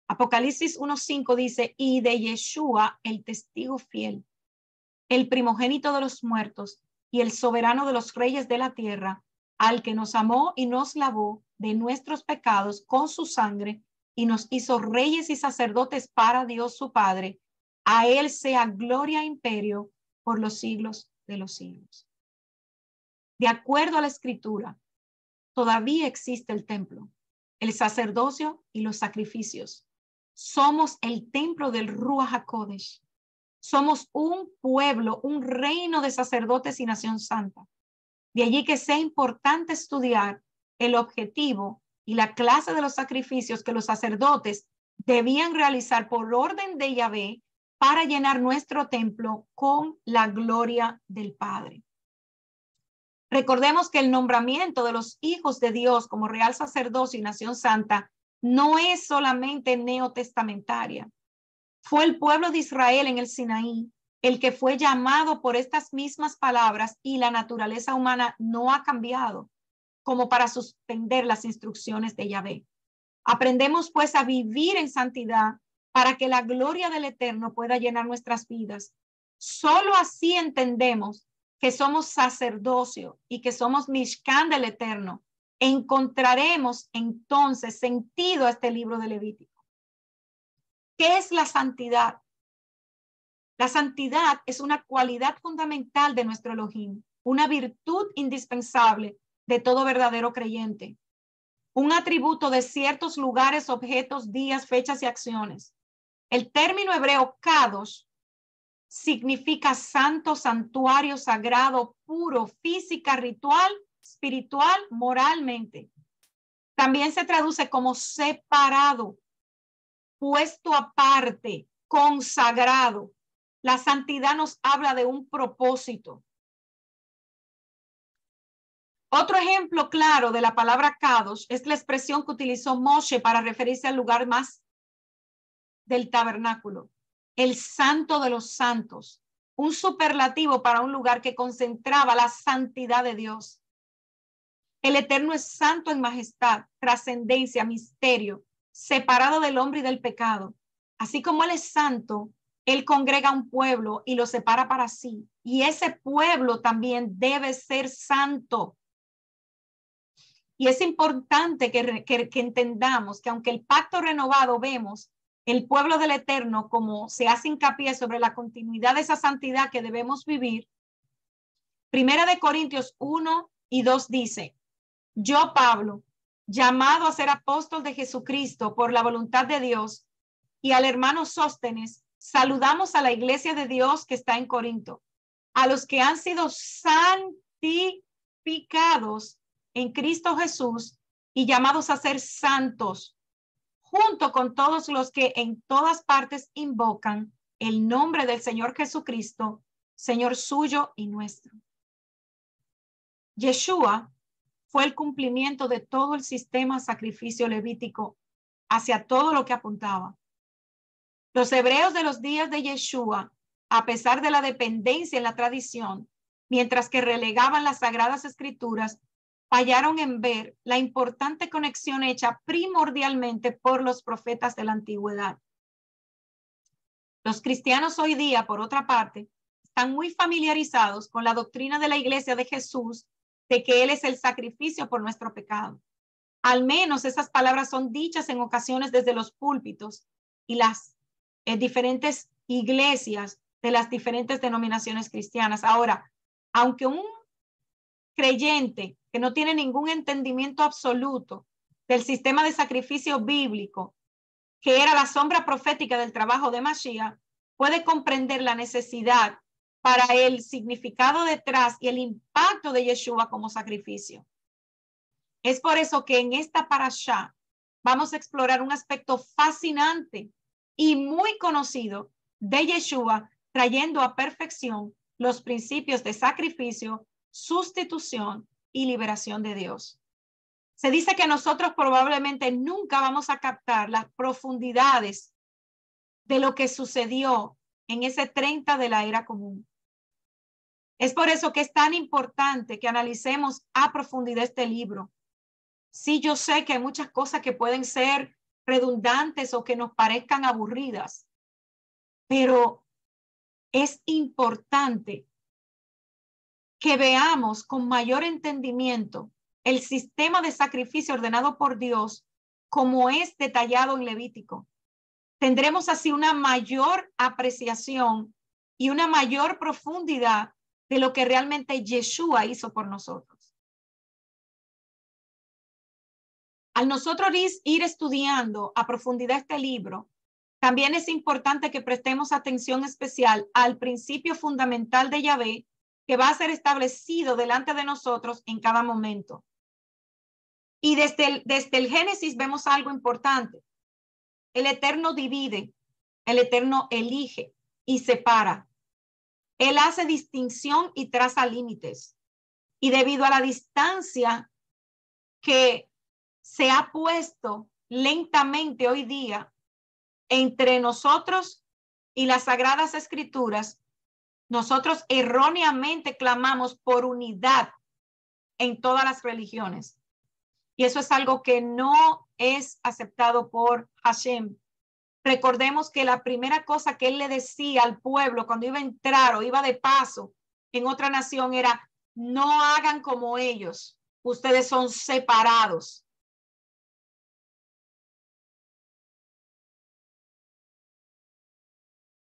Apocalipsis 1:5 dice, y de Yeshua, el testigo fiel, el primogénito de los muertos y el soberano de los reyes de la tierra, al que nos amó y nos lavó de nuestros pecados con su sangre y nos hizo reyes y sacerdotes para Dios su Padre. A él sea gloria e imperio por los siglos de los siglos. De acuerdo a la Escritura, todavía existe el templo, el sacerdocio y los sacrificios. Somos el templo del Ruach HaKodesh. Somos un pueblo, un reino de sacerdotes y nación santa. De allí que sea importante estudiar el objetivo y la clase de los sacrificios que los sacerdotes debían realizar por orden de Yahvé para llenar nuestro templo con la gloria del Padre. Recordemos que el nombramiento de los hijos de Dios como real sacerdocio y nación santa no es solamente neotestamentaria. Fue el pueblo de Israel en el Sinaí el que fue llamado por estas mismas palabras y la naturaleza humana no ha cambiado como para suspender las instrucciones de Yahvé. Aprendemos pues a vivir en santidad para que la gloria del Eterno pueda llenar nuestras vidas. Solo así entendemos que somos sacerdocio y que somos Mishkan del Eterno. Encontraremos entonces sentido a este libro de Levítico. ¿Qué es la santidad? La santidad es una cualidad fundamental de nuestro Elohim, una virtud indispensable de todo verdadero creyente, un atributo de ciertos lugares, objetos, días, fechas y acciones. El término hebreo kadosh significa santo, santuario, sagrado, puro, física, ritual, espiritual, moralmente. También se traduce como separado, puesto aparte, consagrado. La santidad nos habla de un propósito. Otro ejemplo claro de la palabra kadosh es la expresión que utilizó Moshe para referirse al lugar más del tabernáculo, el santo de los santos, un superlativo para un lugar que concentraba la santidad de Dios. El Eterno es santo en majestad, trascendencia, misterio, separado del hombre y del pecado. Así como Él es santo, Él congrega un pueblo y lo separa para sí. Y ese pueblo también debe ser santo. Y es importante que entendamos que aunque el pacto renovado vemos el pueblo del Eterno como se hace hincapié sobre la continuidad de esa santidad que debemos vivir, Primera de Corintios 1:2 dice, yo, Pablo, llamado a ser apóstol de Jesucristo por la voluntad de Dios, y al hermano Sóstenes, saludamos a la iglesia de Dios que está en Corinto, a los que han sido santificados en Cristo Jesús y llamados a ser santos, junto con todos los que en todas partes invocan el nombre del Señor Jesucristo, Señor suyo y nuestro. Yeshua fue el cumplimiento de todo el sistema sacrificio levítico hacia todo lo que apuntaba. Los hebreos de los días de Yeshua, a pesar de la dependencia en la tradición, mientras que relegaban las sagradas escrituras, fallaron en ver la importante conexión hecha primordialmente por los profetas de la antigüedad. Los cristianos hoy día, por otra parte, están muy familiarizados con la doctrina de la Iglesia de Jesús de que Él es el sacrificio por nuestro pecado. Al menos esas palabras son dichas en ocasiones desde los púlpitos y las diferentes iglesias de las diferentes denominaciones cristianas. Ahora, aunque un creyente que no tiene ningún entendimiento absoluto del sistema de sacrificio bíblico, que era la sombra profética del trabajo de Mashiach, puede comprender la necesidad para el significado detrás y el impacto de Yeshua como sacrificio. Es por eso que en esta parashá vamos a explorar un aspecto fascinante y muy conocido de Yeshua, trayendo a perfección los principios de sacrificio, sustitución y liberación de Dios. Se dice que nosotros probablemente nunca vamos a captar las profundidades de lo que sucedió en ese 30 de la era común. Es por eso que es tan importante que analicemos a profundidad este libro. Sí, yo sé que hay muchas cosas que pueden ser redundantes o que nos parezcan aburridas, pero es importante que veamos con mayor entendimiento el sistema de sacrificio ordenado por Dios como es detallado en Levítico. Tendremos así una mayor apreciación y una mayor profundidad de lo que realmente Yeshua hizo por nosotros. Al nosotros ir estudiando a profundidad este libro, también es importante que prestemos atención especial al principio fundamental de Yahvé que va a ser establecido delante de nosotros en cada momento. Y desde el Génesis vemos algo importante. El Eterno divide, el Eterno elige y separa. Él hace distinción y traza límites. Y debido a la distancia que se ha puesto lentamente hoy día entre nosotros y las Sagradas Escrituras, nosotros erróneamente clamamos por unidad en todas las religiones. Y eso es algo que no es aceptado por Hashem. Recordemos que la primera cosa que él le decía al pueblo cuando iba a entrar o iba de paso en otra nación era: no hagan como ellos, ustedes son separados.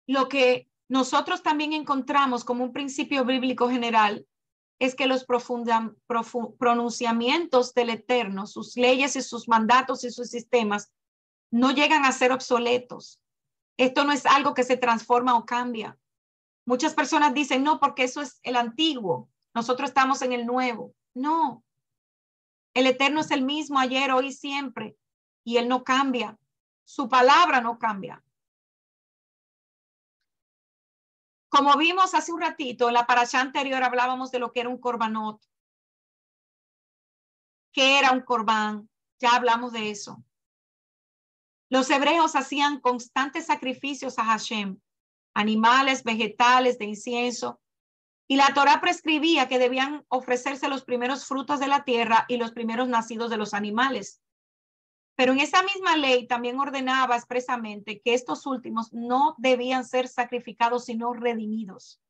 Lo que nosotros también encontramos como un principio bíblico general es que los pronunciamientos del Eterno, sus leyes y sus mandatos y sus sistemas, no llegan a ser obsoletos. Esto no es algo que se transforma o cambia. Muchas personas dicen, no, porque eso es el antiguo, nosotros estamos en el nuevo. No, el Eterno es el mismo ayer, hoy y siempre, y Él no cambia. Su palabra no cambia. Como vimos hace un ratito, en la parashá anterior hablábamos de lo que era un corbanot. ¿Qué era un corbán? Ya hablamos de eso. Los hebreos hacían constantes sacrificios a Hashem, animales, vegetales, de incienso, y la Torá prescribía que debían ofrecerse los primeros frutos de la tierra y los primeros nacidos de los animales. Pero en esa misma ley también ordenaba expresamente que estos últimos no debían ser sacrificados, sino redimidos.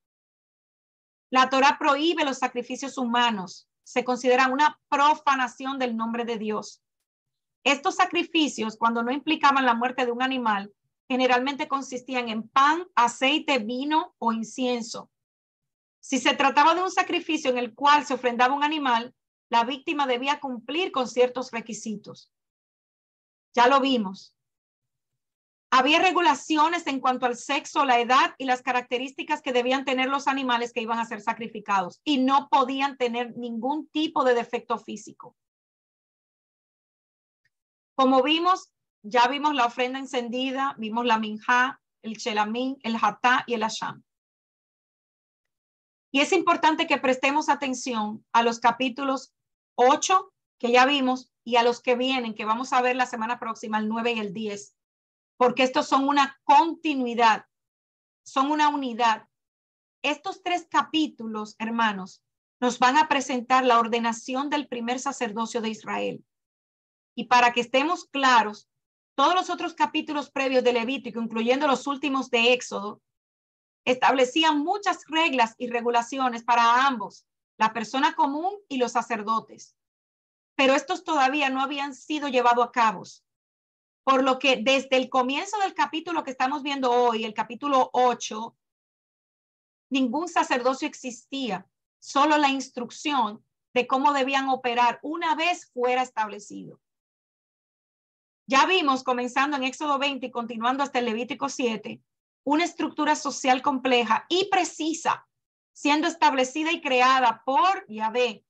La Torá prohíbe los sacrificios humanos. Se considera una profanación del nombre de Dios. Estos sacrificios, cuando no implicaban la muerte de un animal, generalmente consistían en pan, aceite, vino o incienso. Si se trataba de un sacrificio en el cual se ofrendaba un animal, la víctima debía cumplir con ciertos requisitos. Ya lo vimos. Había regulaciones en cuanto al sexo, la edad y las características que debían tener los animales que iban a ser sacrificados, y no podían tener ningún tipo de defecto físico. Como vimos, ya vimos la ofrenda encendida, vimos la minjá, el shelamín, el hatá y el asham. Y es importante que prestemos atención a los capítulos 8, que ya vimos, y a los que vienen, que vamos a ver la semana próxima, el 9 y el 10, porque estos son una continuidad, son una unidad. Estos 3 capítulos, hermanos, nos van a presentar la ordenación del primer sacerdocio de Israel. Y para que estemos claros, todos los otros capítulos previos de Levítico, incluyendo los últimos de Éxodo, establecían muchas reglas y regulaciones para ambos, la persona común y los sacerdotes. Pero estos todavía no habían sido llevados a cabo. Por lo que desde el comienzo del capítulo que estamos viendo hoy, el capítulo 8, ningún sacerdocio existía, solo la instrucción de cómo debían operar una vez fuera establecido. Ya vimos, comenzando en Éxodo 20 y continuando hasta el Levítico 7, una estructura social compleja y precisa, siendo establecida y creada por Yahvé,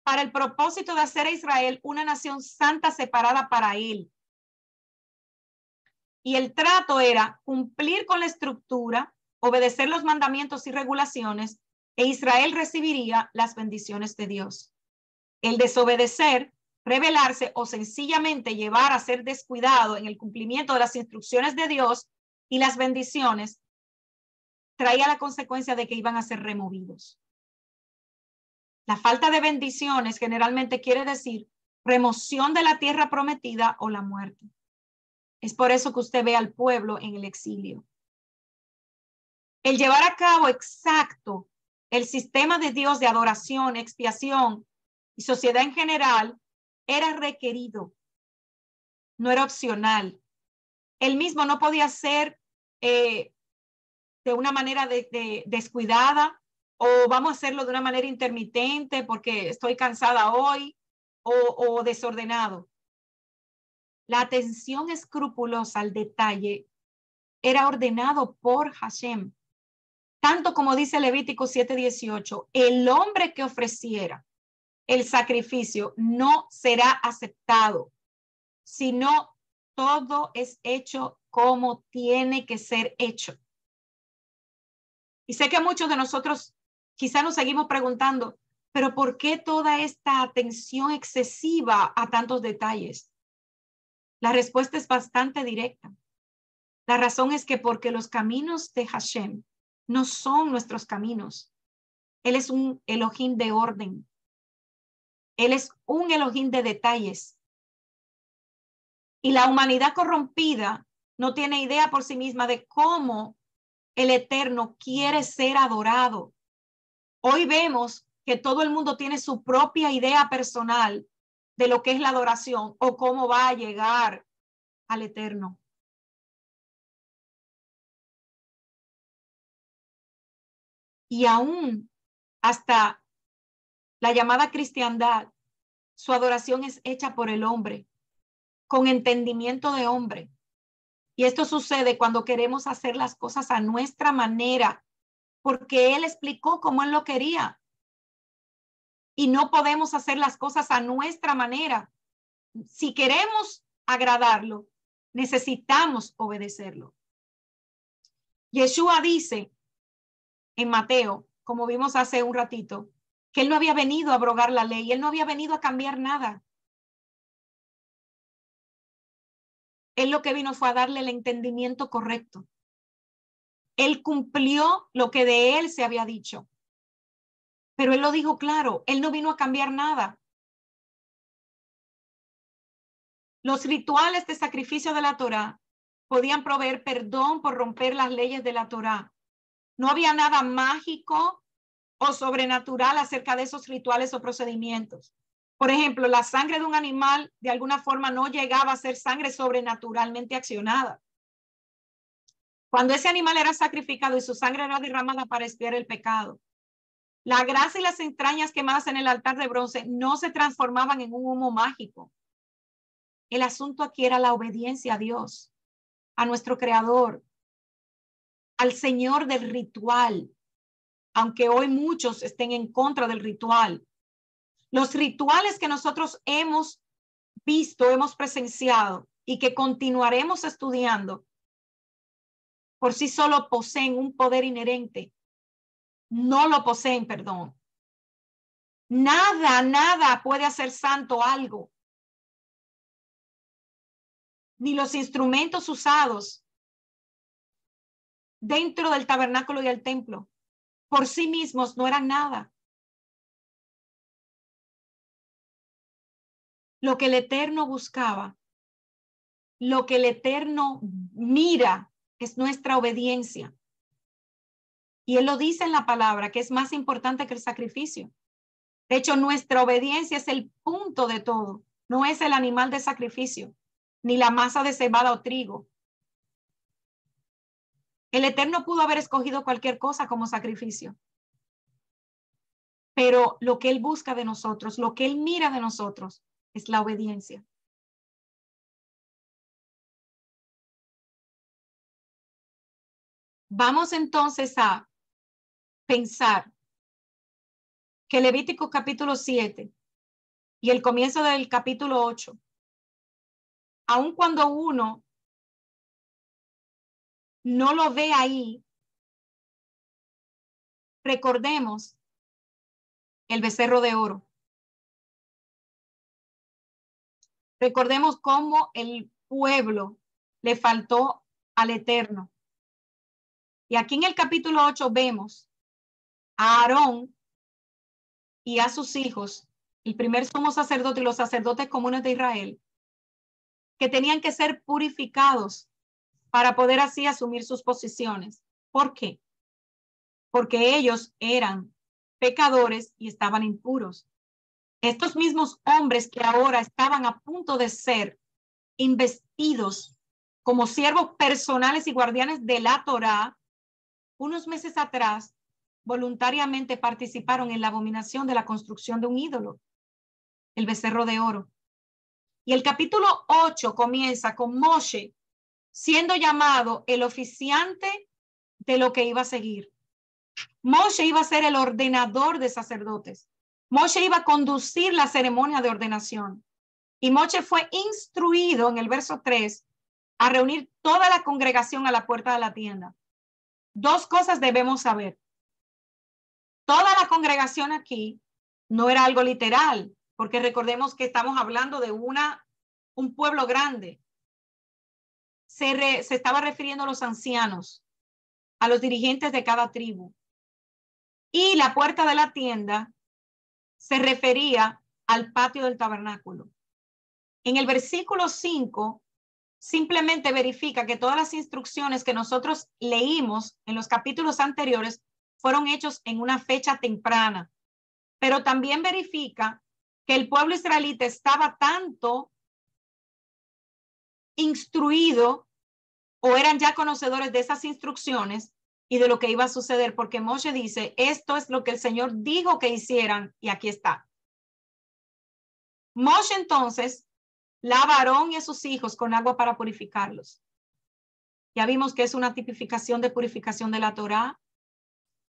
para el propósito de hacer a Israel una nación santa separada para él. Y el trato era cumplir con la estructura, obedecer los mandamientos y regulaciones, e Israel recibiría las bendiciones de Dios. El desobedecer, rebelarse o sencillamente llevar a ser descuidado en el cumplimiento de las instrucciones de Dios y las bendiciones, traía la consecuencia de que iban a ser removidos. La falta de bendiciones generalmente quiere decir remoción de la tierra prometida o la muerte. Es por eso que usted ve al pueblo en el exilio. El llevar a cabo exacto el sistema de Dios de adoración, expiación y sociedad en general era requerido, no era opcional. Él mismo no podía ser de una manera descuidada, o vamos a hacerlo de una manera intermitente porque estoy cansada hoy, o desordenado. La atención escrupulosa al detalle era ordenado por Hashem. Tanto como dice Levítico 7:18, el hombre que ofreciera el sacrificio no será aceptado, sino todo es hecho como tiene que ser hecho. Y sé que muchos de nosotros quizá nos seguimos preguntando, pero ¿por qué toda esta atención excesiva a tantos detalles? La respuesta es bastante directa. La razón es que porque los caminos de Hashem no son nuestros caminos. Él es un Elohim de orden. Él es un Elohim de detalles. Y la humanidad corrompida no tiene idea por sí misma de cómo el Eterno quiere ser adorado. Hoy vemos que todo el mundo tiene su propia idea personal de lo que es la adoración o cómo va a llegar al Eterno. Y aún hasta la llamada cristiandad, su adoración es hecha por el hombre, con entendimiento de hombre. Y esto sucede cuando queremos hacer las cosas a nuestra manera, porque Él explicó cómo Él lo quería. Y no podemos hacer las cosas a nuestra manera. Si queremos agradarlo, necesitamos obedecerlo. Yeshua dice en Mateo, como vimos hace un ratito, que Él no había venido a abrogar la ley, Él no había venido a cambiar nada. Él lo que vino fue a darle el entendimiento correcto. Él cumplió lo que de Él se había dicho. Pero Él lo dijo claro, Él no vino a cambiar nada. Los rituales de sacrificio de la Torá podían proveer perdón por romper las leyes de la Torá. No había nada mágico o sobrenatural acerca de esos rituales o procedimientos. Por ejemplo, la sangre de un animal de alguna forma no llegaba a ser sangre sobrenaturalmente accionada. Cuando ese animal era sacrificado y su sangre era derramada para expiar el pecado, la grasa y las entrañas quemadas en el altar de bronce no se transformaban en un humo mágico. El asunto aquí era la obediencia a Dios, a nuestro Creador, al Señor del ritual, aunque hoy muchos estén en contra del ritual. Los rituales que nosotros hemos visto, hemos presenciado y que continuaremos estudiando, por sí solo poseen un poder inherente. No lo poseen, perdón. Nada puede hacer santo algo. Ni los instrumentos usados dentro del tabernáculo y el templo por sí mismos no eran nada. Lo que el Eterno buscaba, lo que el Eterno mira es nuestra obediencia. Y Él lo dice en la palabra, que es más importante que el sacrificio. De hecho, nuestra obediencia es el punto de todo. No es el animal de sacrificio, ni la masa de cebada o trigo. El Eterno pudo haber escogido cualquier cosa como sacrificio. Pero lo que Él busca de nosotros, lo que Él mira de nosotros, es la obediencia. Vamos entonces a pensar que Levítico capítulo 7 y el comienzo del capítulo 8, aun cuando uno no lo ve ahí, recordemos el becerro de oro. Recordemos cómo el pueblo le faltó al Eterno. Y aquí en el capítulo 8 vemos a Aarón y a sus hijos, el primer sumo sacerdote y los sacerdotes comunes de Israel, que tenían que ser purificados para poder así asumir sus posiciones. ¿Por qué? Porque ellos eran pecadores y estaban impuros. Estos mismos hombres que ahora estaban a punto de ser investidos como siervos personales y guardianes de la Torá, unos meses atrás voluntariamente participaron en la abominación de la construcción de un ídolo, el becerro de oro. Y el capítulo 8 comienza con Moshe siendo llamado el oficiante de lo que iba a seguir. Moshe iba a ser el ordenador de sacerdotes. Moshe iba a conducir la ceremonia de ordenación. Y Moshe fue instruido en el verso 3 a reunir toda la congregación a la puerta de la tienda. Dos cosas debemos saber. Toda la congregación aquí no era algo literal, porque recordemos que estamos hablando de un pueblo grande. Se estaba refiriendo a los ancianos, a los dirigentes de cada tribu. Y la puerta de la tienda se refería al patio del tabernáculo. En el versículo 5, simplemente verifica que todas las instrucciones que nosotros leímos en los capítulos anteriores fueron hechos en una fecha temprana, pero también verifica que el pueblo israelita estaba tanto instruido o eran ya conocedores de esas instrucciones y de lo que iba a suceder, porque Moshe dice, esto es lo que el Señor dijo que hicieran y aquí está. Moshe entonces lava a Aarón y a sus hijos con agua para purificarlos. Ya vimos que es una tipificación de purificación de la Torá.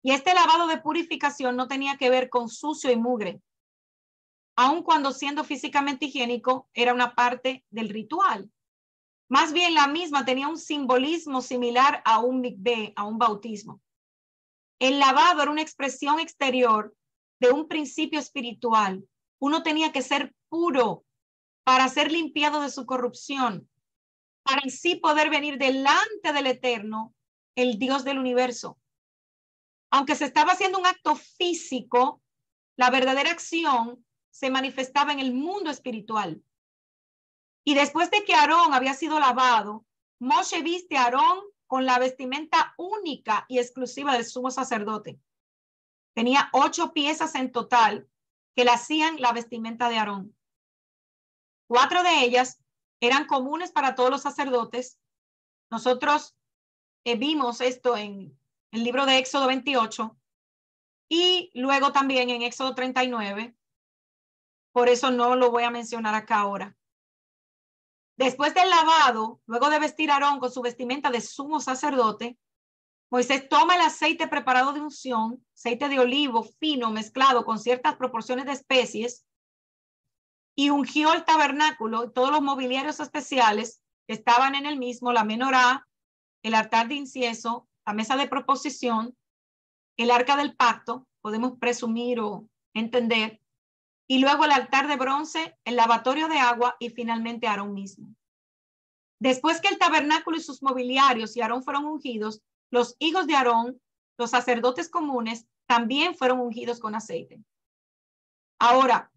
Y este lavado de purificación no tenía que ver con sucio y mugre, aun cuando siendo físicamente higiénico era una parte del ritual. Más bien la misma tenía un simbolismo similar a un mikveh, a un bautismo. El lavado era una expresión exterior de un principio espiritual. Uno tenía que ser puro para ser limpiado de su corrupción, para así poder venir delante del Eterno, el Dios del universo. Aunque se estaba haciendo un acto físico, la verdadera acción se manifestaba en el mundo espiritual. Y después de que Aarón había sido lavado, Moshe viste a Aarón con la vestimenta única y exclusiva del sumo sacerdote. Tenía 8 piezas en total que le hacían la vestimenta de Aarón. 4 de ellas eran comunes para todos los sacerdotes. Nosotros vimos esto en el libro de Éxodo 28 y luego también en Éxodo 39. Por eso no lo voy a mencionar acá ahora. Después del lavado, luego de vestir a Aarón con su vestimenta de sumo sacerdote, Moisés toma el aceite preparado de unción, aceite de olivo fino mezclado con ciertas proporciones de especies, y ungió el tabernáculo y todos los mobiliarios especiales que estaban en el mismo, la menorá, el altar de incienso, la mesa de proposición, el arca del pacto, podemos presumir o entender, y luego el altar de bronce, el lavatorio de agua y finalmente Aarón mismo. Después que el tabernáculo y sus mobiliarios y Aarón fueron ungidos, los hijos de Aarón, los sacerdotes comunes, también fueron ungidos con aceite. Ahora,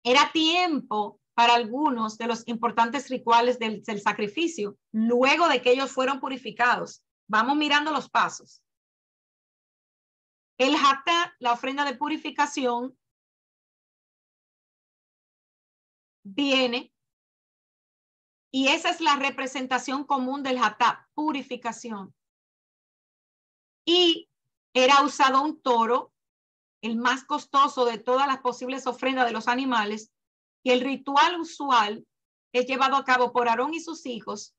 era tiempo para algunos de los importantes rituales del sacrificio, luego de que ellos fueron purificados. Vamos mirando los pasos. El hatá, la ofrenda de purificación, viene y esa es la representación común del hatá, purificación. Y era usado un toro, el más costoso de todas las posibles ofrendas de los animales, y el ritual usual es llevado a cabo por Aarón y sus hijos,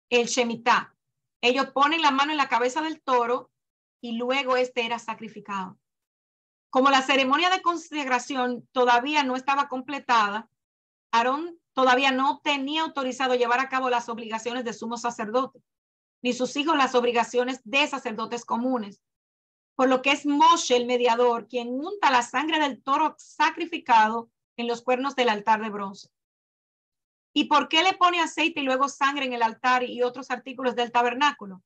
el shemitá. Ellos ponen la mano en la cabeza del toro y luego este era sacrificado. Como la ceremonia de consagración todavía no estaba completada, Aarón todavía no tenía autorizado llevar a cabo las obligaciones de sumo sacerdote, ni sus hijos las obligaciones de sacerdotes comunes. Por lo que es Moshe el mediador quien unta la sangre del toro sacrificado en los cuernos del altar de bronce. ¿Y por qué le pone aceite y luego sangre en el altar y otros artículos del tabernáculo?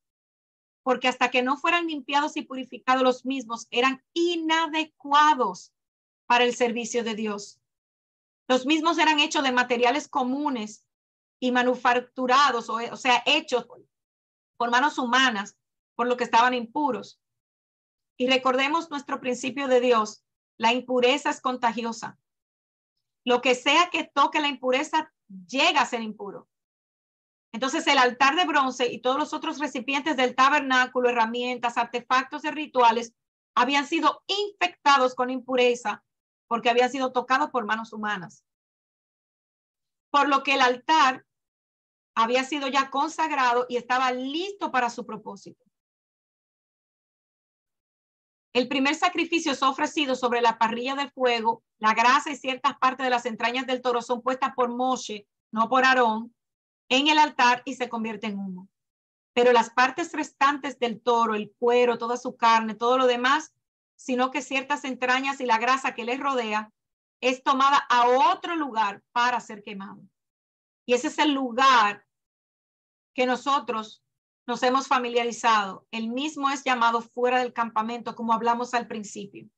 Porque hasta que no fueran limpiados y purificados los mismos, eran inadecuados para el servicio de Dios. Los mismos eran hechos de materiales comunes y manufacturados, o sea, hechos por manos humanas, por lo que estaban impuros. Y recordemos nuestro principio de Dios, la impureza es contagiosa. Lo que sea que toque la impureza llega a ser impuro. Entonces el altar de bronce y todos los otros recipientes del tabernáculo, herramientas, artefactos y rituales habían sido infectados con impureza porque habían sido tocados por manos humanas. Por lo que el altar había sido ya consagrado y estaba listo para su propósito. El primer sacrificio es ofrecido sobre la parrilla de fuego. La grasa y ciertas partes de las entrañas del toro son puestas por Moshe, no por Aarón, en el altar y se convierte en humo. Pero las partes restantes del toro, el cuero, toda su carne, todo lo demás, sino que ciertas entrañas y la grasa que les rodea, es tomada a otro lugar para ser quemado. Y ese es el lugar que nosotros nos hemos familiarizado. El mismo es llamado fuera del campamento, como hablamos al principio.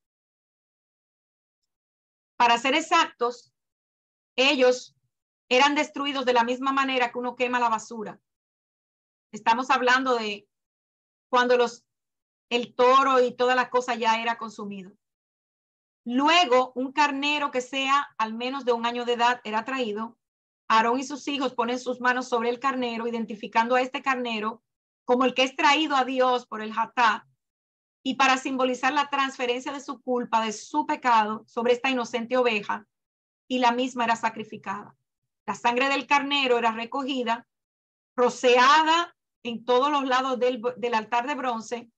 Para ser exactos, ellos eran destruidos de la misma manera que uno quema la basura. Estamos hablando de cuando el toro y toda la cosa ya era consumido. Luego, un carnero que sea al menos de 1 año de edad era traído. Aarón y sus hijos ponen sus manos sobre el carnero, identificando a este carnero como el que es traído a Dios por el hatá, y para simbolizar la transferencia de su culpa, de su pecado sobre esta inocente oveja, y la misma era sacrificada. La sangre del carnero era recogida, rociada en todos los lados del altar de bronce,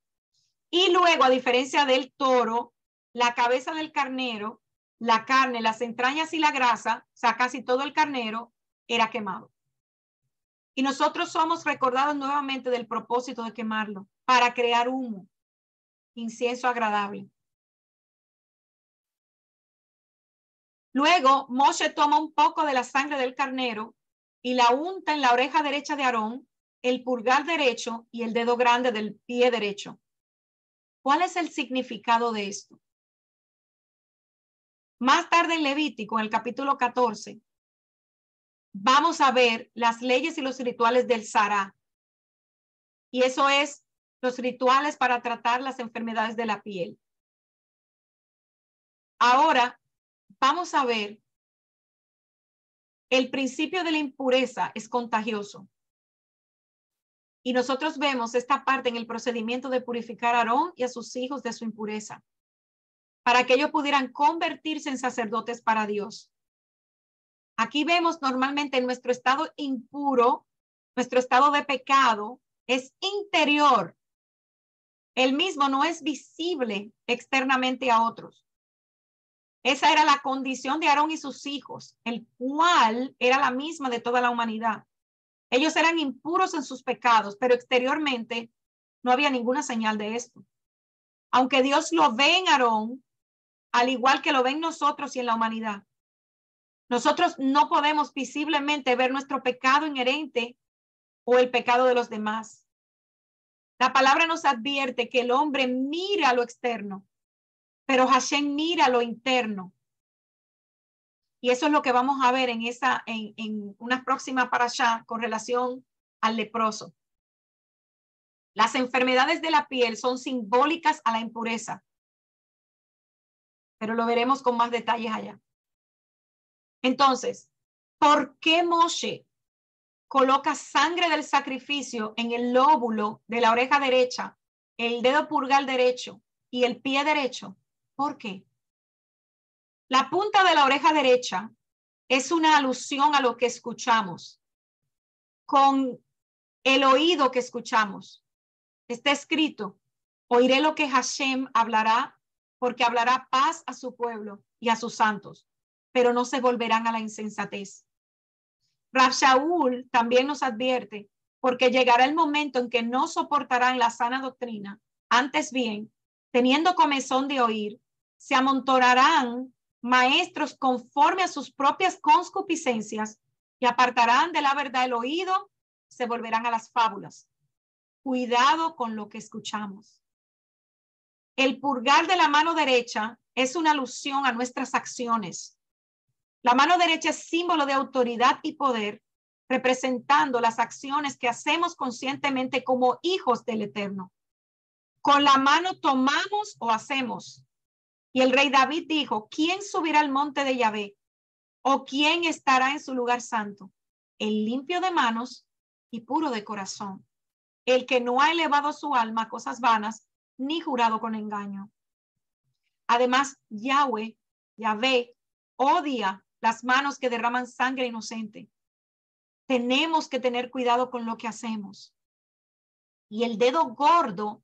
y luego, a diferencia del toro, la cabeza del carnero, la carne, las entrañas y la grasa, o sea, casi todo el carnero, era quemado. Y nosotros somos recordados nuevamente del propósito de quemarlo, para crear humo, incienso agradable. Luego, Moshe toma un poco de la sangre del carnero y la unta en la oreja derecha de Aarón, el pulgar derecho y el dedo grande del pie derecho. ¿Cuál es el significado de esto? Más tarde en Levítico, en el capítulo 14, vamos a ver las leyes y los rituales del Sará. Y eso es los rituales para tratar las enfermedades de la piel. Ahora vamos a ver el principio de la impureza es contagioso. Y nosotros vemos esta parte en el procedimiento de purificar a Aarón y a sus hijos de su impureza, para que ellos pudieran convertirse en sacerdotes para Dios. Aquí vemos normalmente nuestro estado impuro, nuestro estado de pecado es interior. El mismo no es visible externamente a otros. Esa era la condición de Aarón y sus hijos, el cual era la misma de toda la humanidad. Ellos eran impuros en sus pecados, pero exteriormente no había ninguna señal de esto. Aunque Dios lo ve en Aarón, al igual que lo ven nosotros y en la humanidad. Nosotros no podemos visiblemente ver nuestro pecado inherente o el pecado de los demás. La palabra nos advierte que el hombre mira lo externo, pero Hashem mira lo interno. Y eso es lo que vamos a ver en una próxima parashá con relación al leproso. Las enfermedades de la piel son simbólicas a la impureza, pero lo veremos con más detalles allá. Entonces, ¿por qué Moshe coloca sangre del sacrificio en el lóbulo de la oreja derecha, el dedo pulgar derecho y el pie derecho? ¿Por qué? La punta de la oreja derecha es una alusión a lo que escuchamos, con el oído que escuchamos. Está escrito, oiré lo que Hashem hablará, porque hablará paz a su pueblo y a sus santos, pero no se volverán a la insensatez. Rav Shaul también nos advierte, porque llegará el momento en que no soportarán la sana doctrina, antes bien, teniendo comezón de oír, se amontonarán maestros conforme a sus propias concupiscencias y apartarán de la verdad el oído, se volverán a las fábulas. Cuidado con lo que escuchamos. El pulgar de la mano derecha es una alusión a nuestras acciones. La mano derecha es símbolo de autoridad y poder, representando las acciones que hacemos conscientemente como hijos del Eterno. Con la mano tomamos o hacemos. Y el rey David dijo, ¿quién subirá al monte de Yahvé? ¿O quién estará en su lugar santo? El limpio de manos y puro de corazón, el que no ha elevado su alma a cosas vanas, ni jurado con engaño. Además, Yahvé odia las manos que derraman sangre inocente. Tenemos que tener cuidado con lo que hacemos. Y el dedo gordo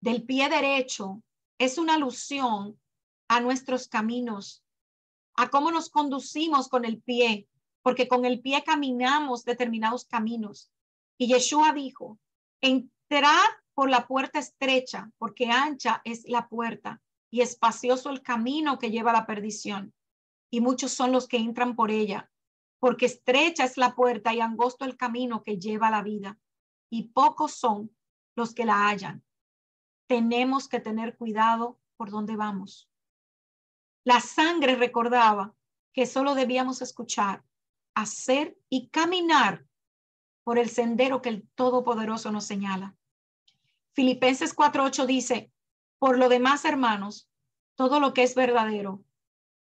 del pie derecho es una alusión a nuestros caminos, a cómo nos conducimos con el pie, porque con el pie caminamos determinados caminos. Y Yeshua dijo, entrad por la puerta estrecha, porque ancha es la puerta y espacioso el camino que lleva a la perdición. Y muchos son los que entran por ella, porque estrecha es la puerta y angosto el camino que lleva a la vida. Y pocos son los que la hallan. Tenemos que tener cuidado por dónde vamos. La sangre recordaba que solo debíamos escuchar, hacer y caminar por el sendero que el Todopoderoso nos señala. Filipenses 4:8 dice, por lo demás, hermanos, todo lo que es verdadero,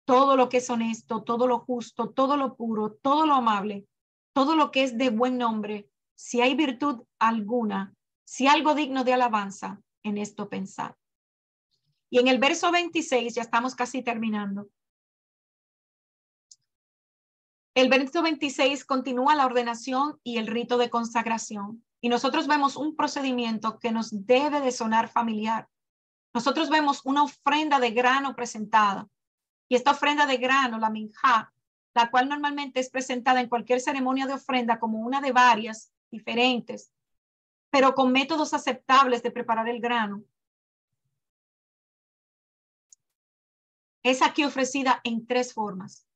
todo lo que es honesto, todo lo justo, todo lo puro, todo lo amable, todo lo que es de buen nombre, si hay virtud alguna, si algo digno de alabanza, en esto pensad. Y en el verso 26, ya estamos casi terminando. El verso 26 continúa la ordenación y el rito de consagración. Y nosotros vemos un procedimiento que nos debe de sonar familiar. Nosotros vemos una ofrenda de grano presentada. Y esta ofrenda de grano, la minjá, la cual normalmente es presentada en cualquier ceremonia de ofrenda como una de varias diferentes, pero con métodos aceptables de preparar el grano, es aquí ofrecida en tres formas.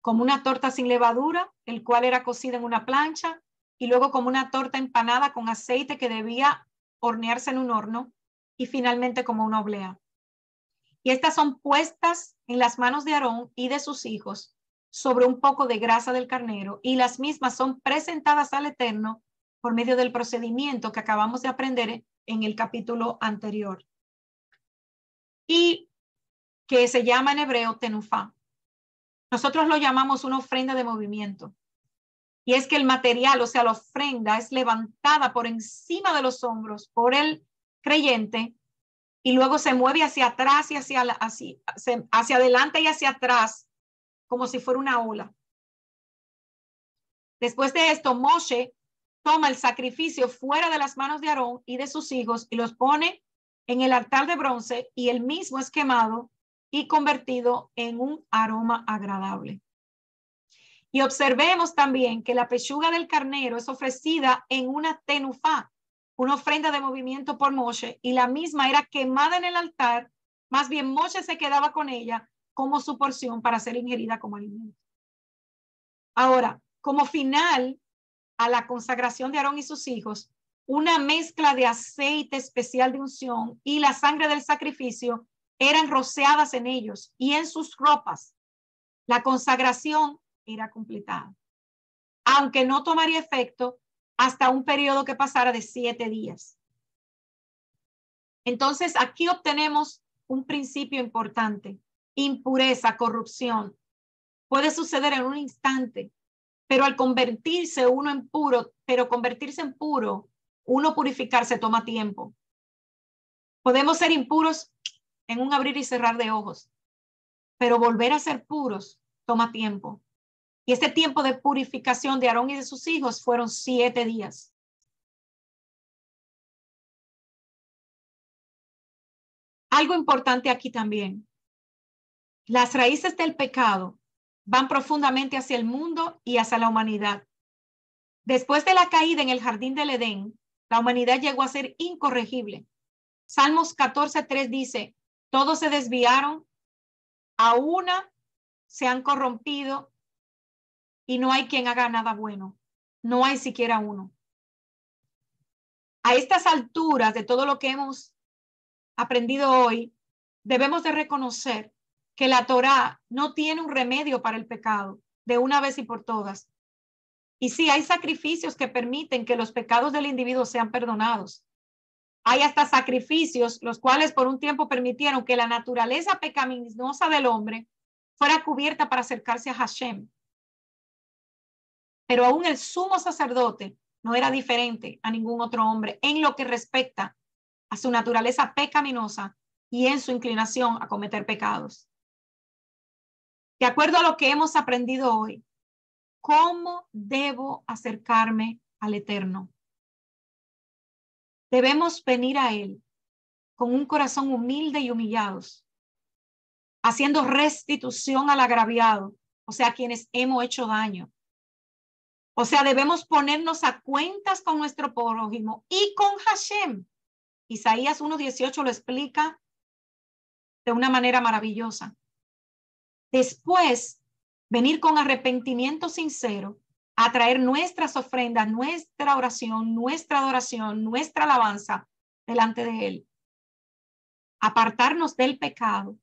Como una torta sin levadura, el cual era cocida en una plancha, y luego como una torta empanada con aceite que debía hornearse en un horno, y finalmente como una oblea. Y estas son puestas en las manos de Aarón y de sus hijos, sobre un poco de grasa del carnero, y las mismas son presentadas al Eterno por medio del procedimiento que acabamos de aprender en el capítulo anterior, y que se llama en hebreo tenufá. Nosotros lo llamamos una ofrenda de movimiento. Y es que el material, o sea, la ofrenda, es levantada por encima de los hombros por el creyente y luego se mueve hacia atrás y hacia adelante y hacia atrás, como si fuera una ola. Después de esto, Moshe toma el sacrificio fuera de las manos de Aarón y de sus hijos y los pone en el altar de bronce, y él mismo es quemado y convertido en un aroma agradable. Y observemos también que la pechuga del carnero es ofrecida en una tenufá, una ofrenda de movimiento por Moshe, y la misma era quemada en el altar. Más bien Moshe se quedaba con ella como su porción para ser ingerida como alimento. Ahora, como final a la consagración de Aarón y sus hijos, una mezcla de aceite especial de unción y la sangre del sacrificio eran rociadas en ellos y en sus ropas. La consagración era completada, aunque no tomaría efecto hasta un periodo que pasara de 7 días. Entonces, aquí obtenemos un principio importante: impureza, corrupción. Puede suceder en un instante, pero al convertirse uno en puro, uno purificarse toma tiempo. Podemos ser impuros en un abrir y cerrar de ojos, pero volver a ser puros toma tiempo. Y este tiempo de purificación de Aarón y de sus hijos fueron 7 días. Algo importante aquí también: las raíces del pecado van profundamente hacia el mundo y hacia la humanidad. Después de la caída en el jardín del Edén, la humanidad llegó a ser incorregible. Salmos 14:3 dice: todos se desviaron, a una se han corrompido, y no hay quien haga nada bueno. No hay siquiera uno. A estas alturas de todo lo que hemos aprendido hoy, debemos de reconocer que la Torá no tiene un remedio para el pecado de una vez y por todas. Y sí, hay sacrificios que permiten que los pecados del individuo sean perdonados. Hay hasta sacrificios los cuales por un tiempo permitieron que la naturaleza pecaminosa del hombre fuera cubierta para acercarse a Hashem. Pero aún el sumo sacerdote no era diferente a ningún otro hombre en lo que respecta a su naturaleza pecaminosa y en su inclinación a cometer pecados. De acuerdo a lo que hemos aprendido hoy, ¿cómo debo acercarme al Eterno? Debemos venir a Él con un corazón humilde y humillados, haciendo restitución al agraviado, o sea, a quienes hemos hecho daño. O sea, debemos ponernos a cuentas con nuestro prójimo y con Hashem. Isaías 1:18 lo explica de una manera maravillosa. Después, venir con arrepentimiento sincero a traer nuestras ofrendas, nuestra oración, nuestra adoración, nuestra alabanza delante de Él. Apartarnos del pecado,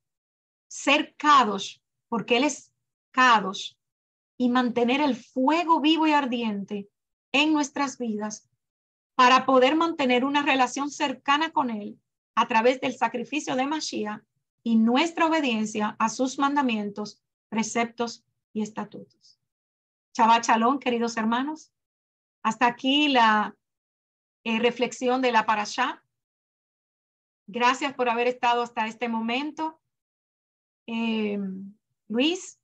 ser kadosh, porque Él es kadosh, y mantener el fuego vivo y ardiente en nuestras vidas para poder mantener una relación cercana con Él a través del sacrificio de Mashiach y nuestra obediencia a sus mandamientos, preceptos y estatutos. Shabbat Shalom, queridos hermanos. Hasta aquí la reflexión de la parashá. Gracias por haber estado hasta este momento. Luis.